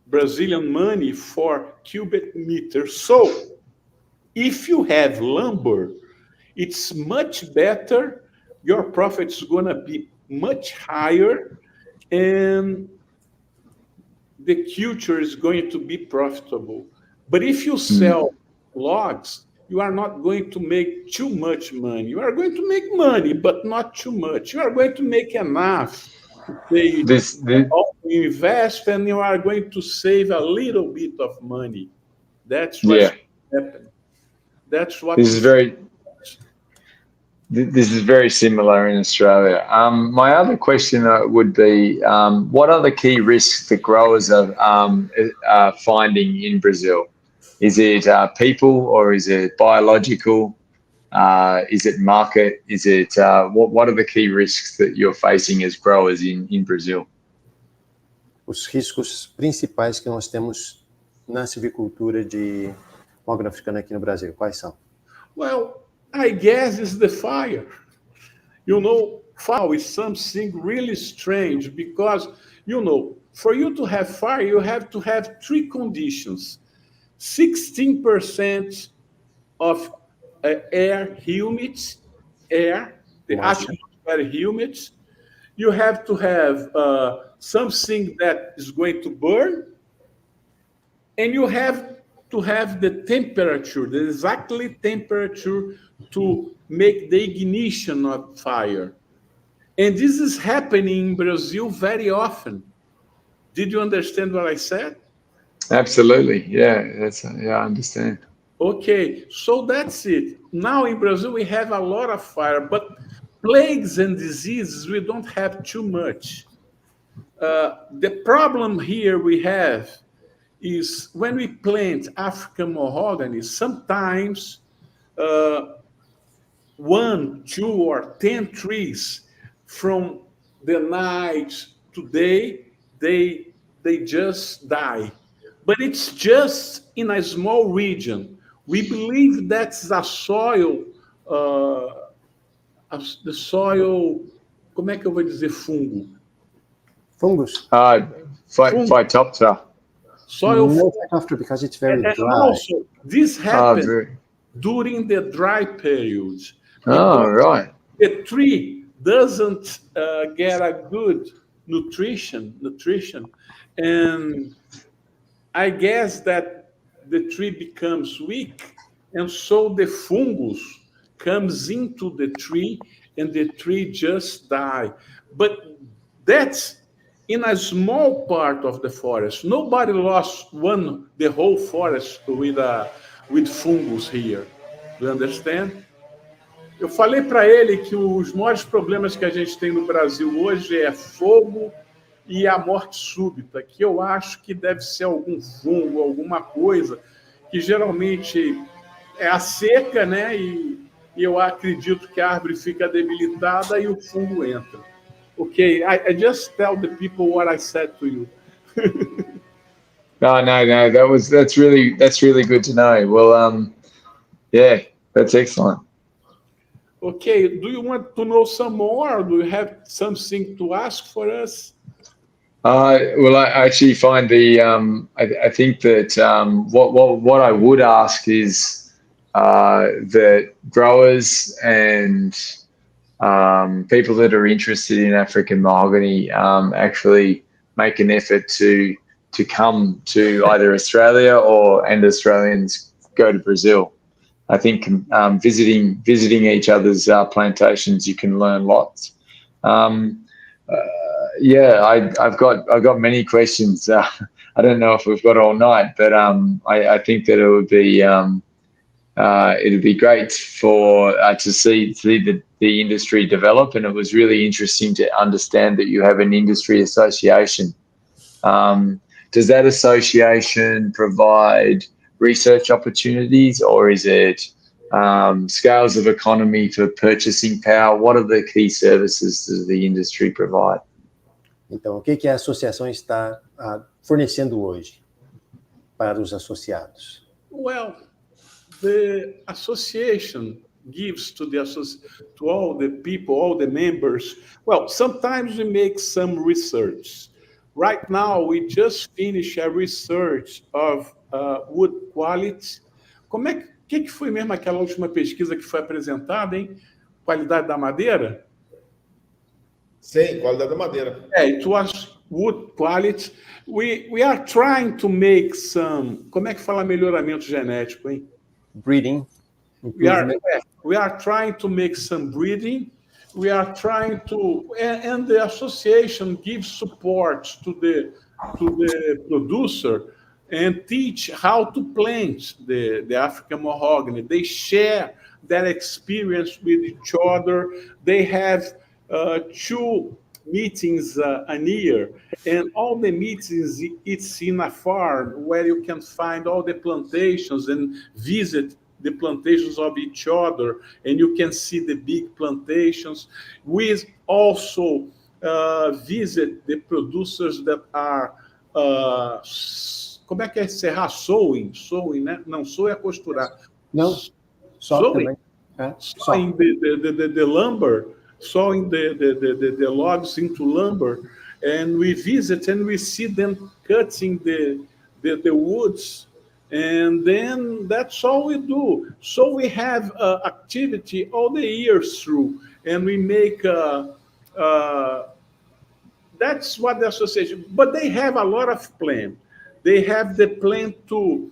Brazilian money for cubic meter. So if you have lumber, it's much better. Your profit is going to be much higher. And the culture is going to be profitable. But if you sell logs, you are not going to make too much money. You are going to make money, but not too much. You are going to make enough to pay all you invest, and you are going to save a little bit of money. That's what's happening. That's what this is very similar in Australia. My other question would be, what are the key risks that growers are finding in Brazil? Is it people, or is it biological? Is it market? Is it what are the key risks that you're facing as growers in Brazil? Os riscos principais que nós temos na silvicultura de Mogno Africano aqui no Brasil, quais são? Well, I guess it's the fire. You know, fire is something really strange because, you know, for you to have fire, you have to have three conditions. 16% of air, humid air, the atmosphere humid. You have to have something that is going to burn, and you have to have the temperature, the exactly temperature to make the ignition of fire. And this is happening in Brazil very often. Did you understand what I said? Absolutely. Yeah, I understand. Okay, so that's it. Now in Brazil, we have a lot of fire, but plagues and diseases, we don't have too much. The problem here we have is when we plant African mahogany, sometimes 1, 2, or 10 trees from the night to day, they just die. But it's just in a small region. We believe that's a soil, the soil, como é que eu vou dizer fungo? Fungus? Phytophthora. Soil no Phytophthora, because it's very dry. Also, this happens during the dry period. Right. The tree doesn't get a good nutrition, and I guess that the tree becomes weak, and so the fungus comes into the tree, and the tree just die. But that's in a small part of the forest. Nobody lost the whole forest with fungus here. You understand? Eu falei para ele que os maiores problemas que a gente tem no Brasil hoje é fogo e a morte súbita, que eu acho que deve ser algum fungo, alguma coisa, que geralmente é a seca, né? E eu acredito que a árvore fica debilitada e o fungo entra. Okay, I just tell the people what I said to you. No, that's really good to know. Well, yeah, that's excellent. Okay, do you want to know some more, or do you have something to ask for us? Well, I actually find I think that what I would ask is that growers and people that are interested in African mahogany actually make an effort to come to either Australia and Australians go to Brazil. I think visiting each other's plantations, you can learn lots. Yeah, I've got many questions. I don't know if we've got all night, but I think that it would be it'd be great to see the industry develop, and it was really interesting to understand that you have an industry association. Does that association provide research opportunities, or is it scales of economy for purchasing power? What are the key services does the industry provide? Então, o que a associação está fornecendo hoje para os associados? Well, the association gives to all the people, all the members. Well, sometimes we make some research. Right now, we just finished a research of wood quality. Que foi mesmo aquela última pesquisa que foi apresentada, hein? Qualidade da madeira? Sim, qualidade da madeira. It was wood quality. We are trying to make some, como é que fala melhoramento genético, hein? Breeding. We are trying to make some breeding. We are trying to, and the association gives support to the producer and teach how to plant the African mahogany. They share that experience with each other. They have 2 meetings a year, and all the meetings, it's in a farm where you can find all the plantations and visit the plantations of each other, and you can see the big plantations. We also visit the producers that are como é que é encerrar? Sewing, né? Não, sew é costurar. Não, sewing. Sewing the lumber, sewing the logs into lumber, and we visit and we see them cutting the woods, and then that's all we do. So we have activity all the year through, and we make that's what the association, but they have a lot of plan. They have the plan to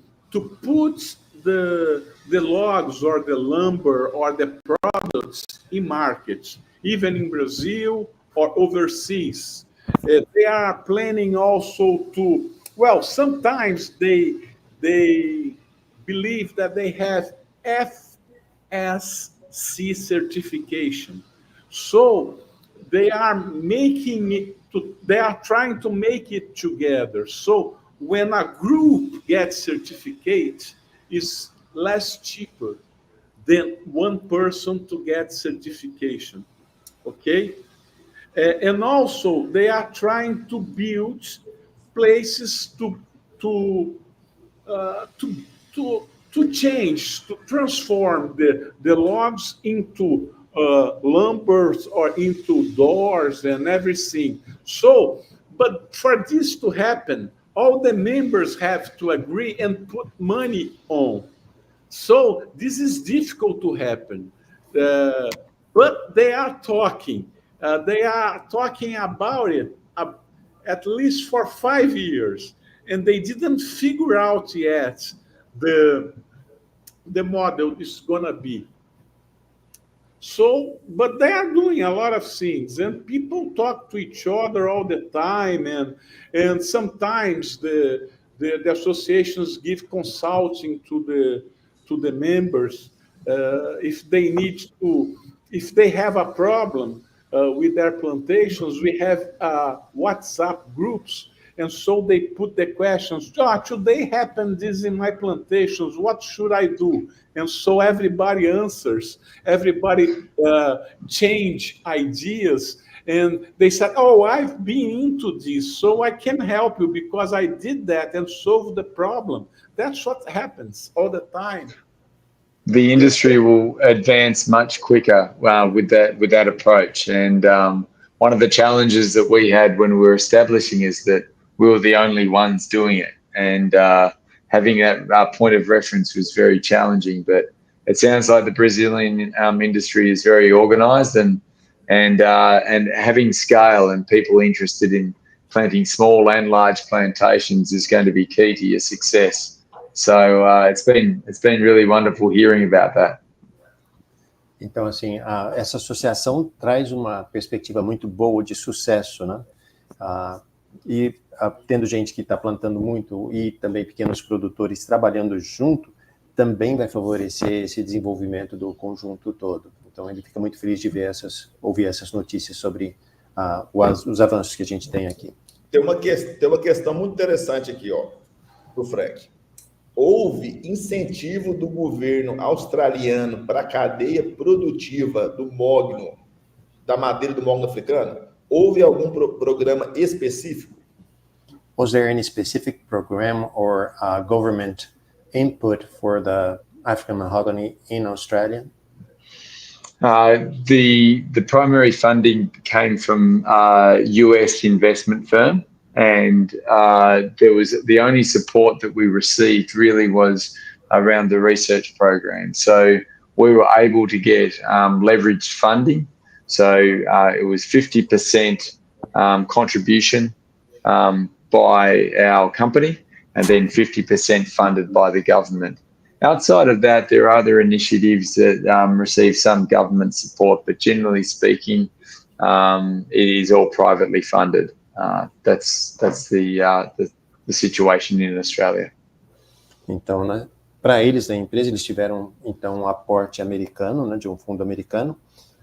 put the logs or the lumber or the products in markets, even in Brazil or overseas. They are planning also to, well, sometimes they believe that they have FSC certification. So they are they are trying to make it together. So when a group gets certificate, it's less cheaper than one person to get certification. Okay? And also they are trying to build places to change, to transform the logs into lumbers or into doors and everything. So, but for this to happen, all the members have to agree and put money on. So this is difficult to happen. But they are talking. They are talking about it at least for 5 years. And they didn't figure out yet the model is going to be. So, but they are doing a lot of things, and people talk to each other all the time, and sometimes the associations give consulting to the members if they need to, if they have a problem with their plantations. We have WhatsApp groups. And so they put the questions, today happened this in my plantations, what should I do? And so everybody answers, everybody change ideas. And they said, I've been into this, so I can help you because I did that and solved the problem. That's what happens all the time. The industry will advance much quicker with that approach. And one of the challenges that we had when we were establishing is that we were the only ones doing it, and having that point of reference was very challenging. But it sounds like the Brazilian industry is very organised and having scale and people interested in planting small and large plantations is going to be key to your success. So it's been really wonderful hearing about that. Então, assim, essa associação traz uma perspectiva muito boa de sucesso, né? E tendo gente que está plantando muito e também pequenos produtores trabalhando junto, também vai favorecer esse desenvolvimento do conjunto todo. Então, ele fica muito feliz de ouvir essas notícias sobre os avanços que a gente tem aqui. Tem uma questão muito interessante aqui, do Frank. Houve incentivo do governo australiano para a cadeia produtiva do mogno, da madeira do mogno africano? Houve algum programa específico? Was there any specific program or government input for the African mahogany in Australia? The primary funding came from US investment firm, and there was the only support that we received really was around the research program. So we were able to get leveraged funding. So it was 50% contribution by our company, and then 50% funded by the government. Outside of that, there are other initiatives that receive some government support, but generally speaking, it is all privately funded. That's the situation in Australia. Então, né, para eles, da empresa, eles tiveram, então, um aporte americano, né, de um fundo americano,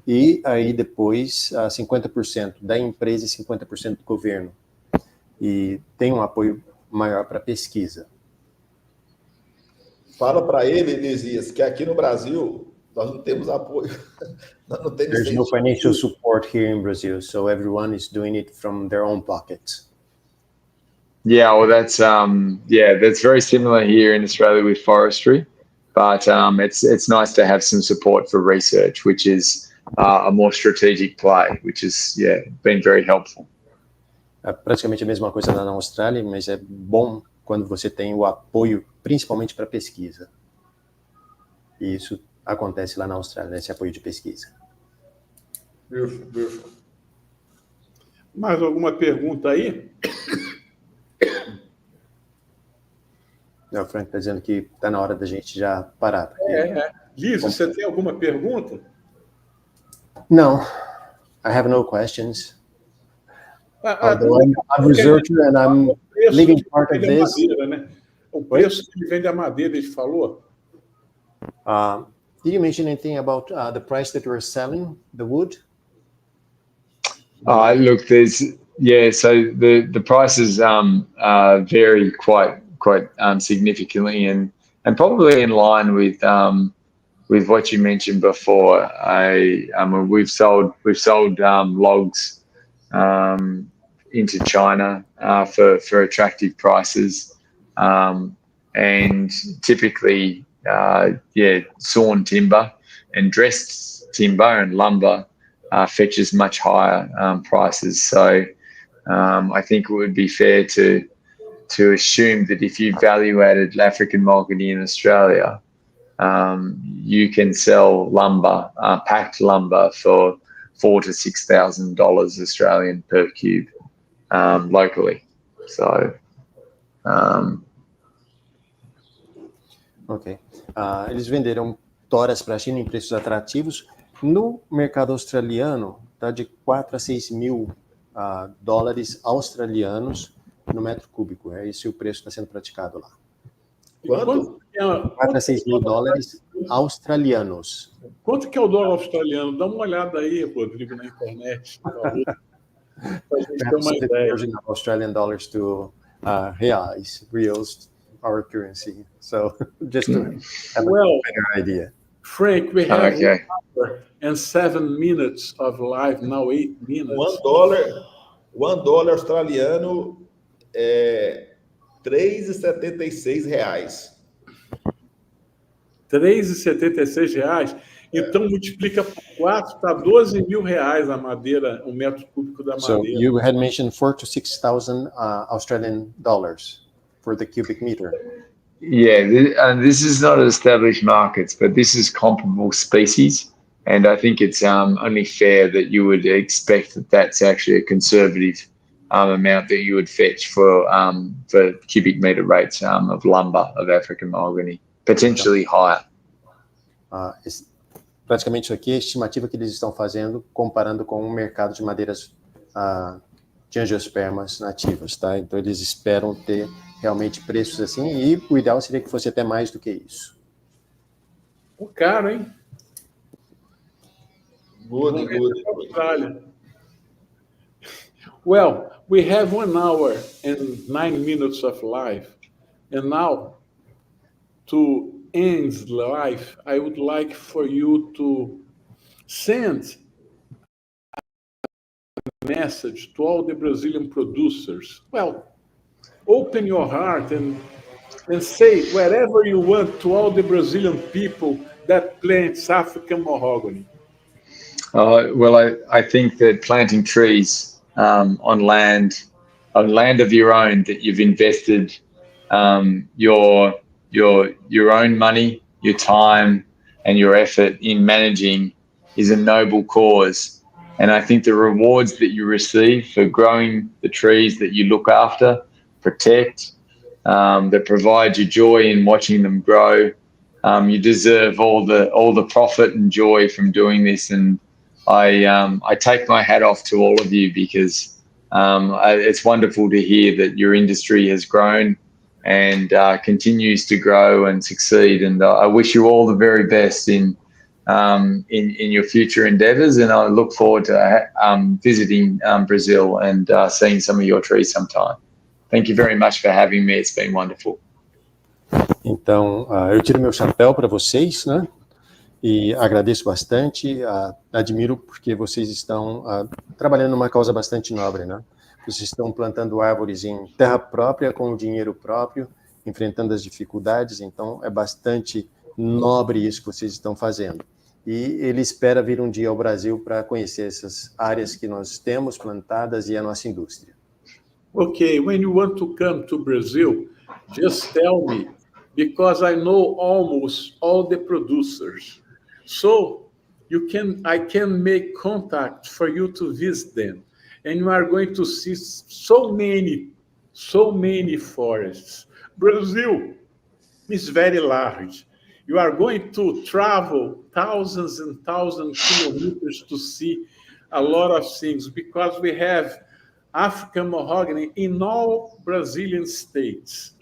e aí depois 50% da empresa e 50% do governo. E tem um apoio maior para pesquisa. Fala para ele, Elisias, que aqui no Brasil nós não temos apoio. Nós não temos There's no financial support here in Brazil, so everyone is doing it from their own pockets. Yeah, well, that's very similar here in Australia with Forestry, but it's nice to have some support for research, which is a more strategic play, which has been very helpful. É praticamente a mesma coisa lá na Austrália, mas é bom quando você tem o apoio, principalmente para pesquisa. E isso acontece lá na Austrália, esse apoio de pesquisa. Beautiful. Mais alguma pergunta aí? O Frank está dizendo que está na hora da gente já parar. Porque... Liz, você tem alguma pergunta? No, I have no questions. Although I'm a researcher and I'm living part of this. Madeira, né? O preço que ele vende a madeira, ele falou? Did you mention anything about the price that you're selling the wood? Look, so the prices vary quite significantly, and probably in line with what you mentioned before. We've sold logs into China for attractive prices, and typically sawn timber and dressed timber and lumber fetches much higher prices. So I think it would be fair to assume that if you value added African mahogany in Australia, you can sell lumber, packed lumber, for $4,000 to $6,000 Australian per cube locally. So, Ok. Eles venderam toras para a China em preços atrativos. No mercado australiano, está de 4 a 6 mil dólares australianos no metro cúbico. É esse o preço que está sendo praticado lá. Quanto? 4 a 6 mil dólares australianos. Quanto que é o dólar australiano? Dá uma olhada aí, Rodrigo, na internet. Para a gente ter uma ideia. Australian dollars to reais, our currency. So just to have a better idea. Frank, we have 1 hour and 7 minutes of live, now 8 minutes. $1 australiano é R$3,76. R$3,76. Então multiplica por 4, está R$12 mil a madeira, um metro cúbico da madeira. So you had mentioned 4,000 to 6,000 Australian dollars for the cubic meter. Yeah, and this is not established markets, but this is comparable species, and I think it's only fair that you would expect that that's actually a conservative amount that you would fetch for cubic meter rates of lumber of African mahogany, potentially higher. Praticamente isso aqui é a estimativa que eles estão fazendo comparando com o mercado de madeiras de angiospermas nativas, tá? Então eles esperam ter realmente preços assim, e o ideal seria que fosse até mais do que isso. O caro, hein? Good. Well, we have 1 hour and 9 minutes of live, and now to end the live, I would like for you to send a message to all the Brazilian producers. Well, open your heart and say wherever you want to all the Brazilian people that plants African mahogany. Well, I think that planting trees on land of your own that you've invested your own money, your time, and your effort in managing is a noble cause, And I think the rewards that you receive for growing the trees that you look after, protect, that provide you joy in watching them grow, you deserve all the profit and joy from doing this. And I take my hat off to all of you, because it's wonderful to hear that your industry has grown and continues to grow and succeed. And I wish you all the very best in your future endeavors. And I look forward to visiting Brazil and seeing some of your trees sometime. Thank you very much for having me. It's been wonderful. Então, eu tiro meu chapéu para vocês, né? E agradeço bastante, admiro porque vocês estão trabalhando numa causa bastante nobre, né? Vocês estão plantando árvores em terra própria, com o dinheiro próprio, enfrentando as dificuldades, então é bastante nobre isso que vocês estão fazendo. E ele espera vir um dia ao Brasil para conhecer essas áreas que nós temos plantadas e a nossa indústria. Okay, when you want to come to Brazil, just tell me, because I know almost all the producers. So I can make contact for you to visit them. And you are going to see so many forests. Brazil is very large. You are going to travel thousands and thousands of kilometers to see a lot of things, because we have African mahogany in all Brazilian states.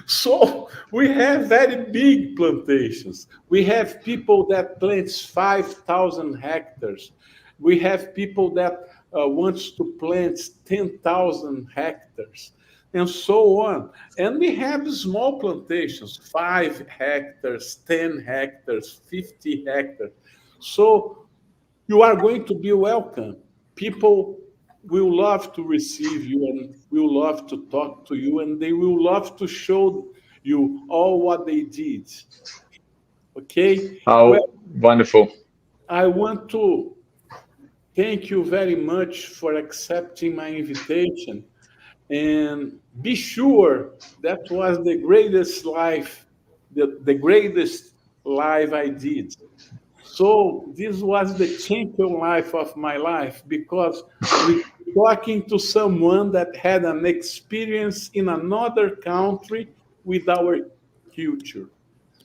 So we have very big plantations. We have people that plant 5,000 hectares. We have people that wants to plant 10,000 hectares, and so on. And we have small plantations, 5 hectares, 10 hectares, 50 hectares. So you are going to be welcome. People will love to receive you and will love to talk to you, and they will love to show you all what they did. Okay? Oh, well, wonderful. I want to thank you very much for accepting my invitation, and be sure that was the greatest live I did. So this was the champion life of my life, because we're talking to someone that had an experience in another country with our culture.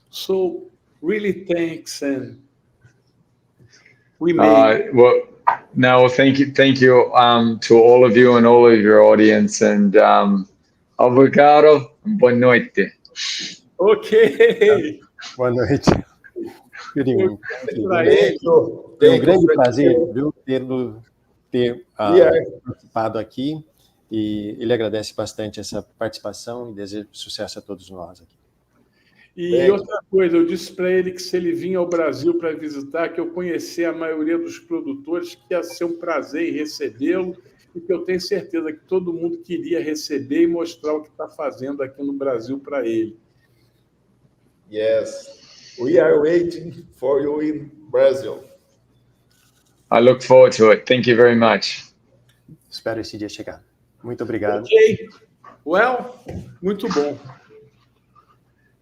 So really thanks, and we made. Thank you to all of you and all of your audience, and obrigado, boa noite. Ok. Boa noite. Querido, Foi um grande prazer, viu, ter participado aqui, e ele agradece bastante essa participação e deseja sucesso a todos nós aqui. E outra coisa, eu disse para ele que se ele vinha ao Brasil para visitar, que eu conhecia a maioria dos produtores, que ia ser um prazer em recebê-lo, e que eu tenho certeza que todo mundo queria receber e mostrar o que está fazendo aqui no Brasil para ele. Yes. We are waiting for you in Brazil. I look forward to it. Thank you very much. Espero esse dia chegar. Muito obrigado. Ok. Well, muito bom.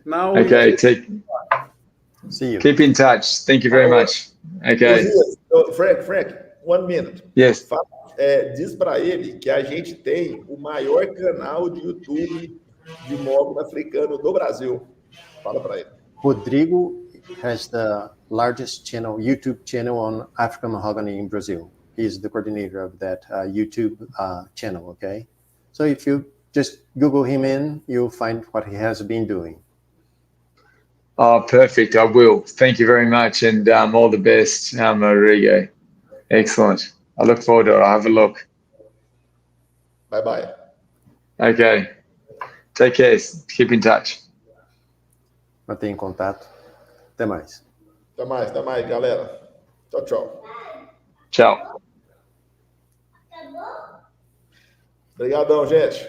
Now okay, see you. Keep in touch. Thank you very much. Okay. Frank, 1 minute. Yes. Diz para ele que a gente tem o maior canal de YouTube de Mogno Africano do Brasil. Fala para ele. Rodrigo has the largest YouTube channel on African mahogany in Brazil. He's the coordinator of that YouTube channel, okay? So if you just Google him you'll find what he has been doing. Oh, perfect. I will. Thank you very much, and all the best, Rodrigo. Excellent. I look forward to it. I'll have a look. Bye-bye. Okay. Take care. Keep in touch. Mantenha em contato. Até mais. Até mais, galera. Tchau. Tchau. Obrigadão, gente.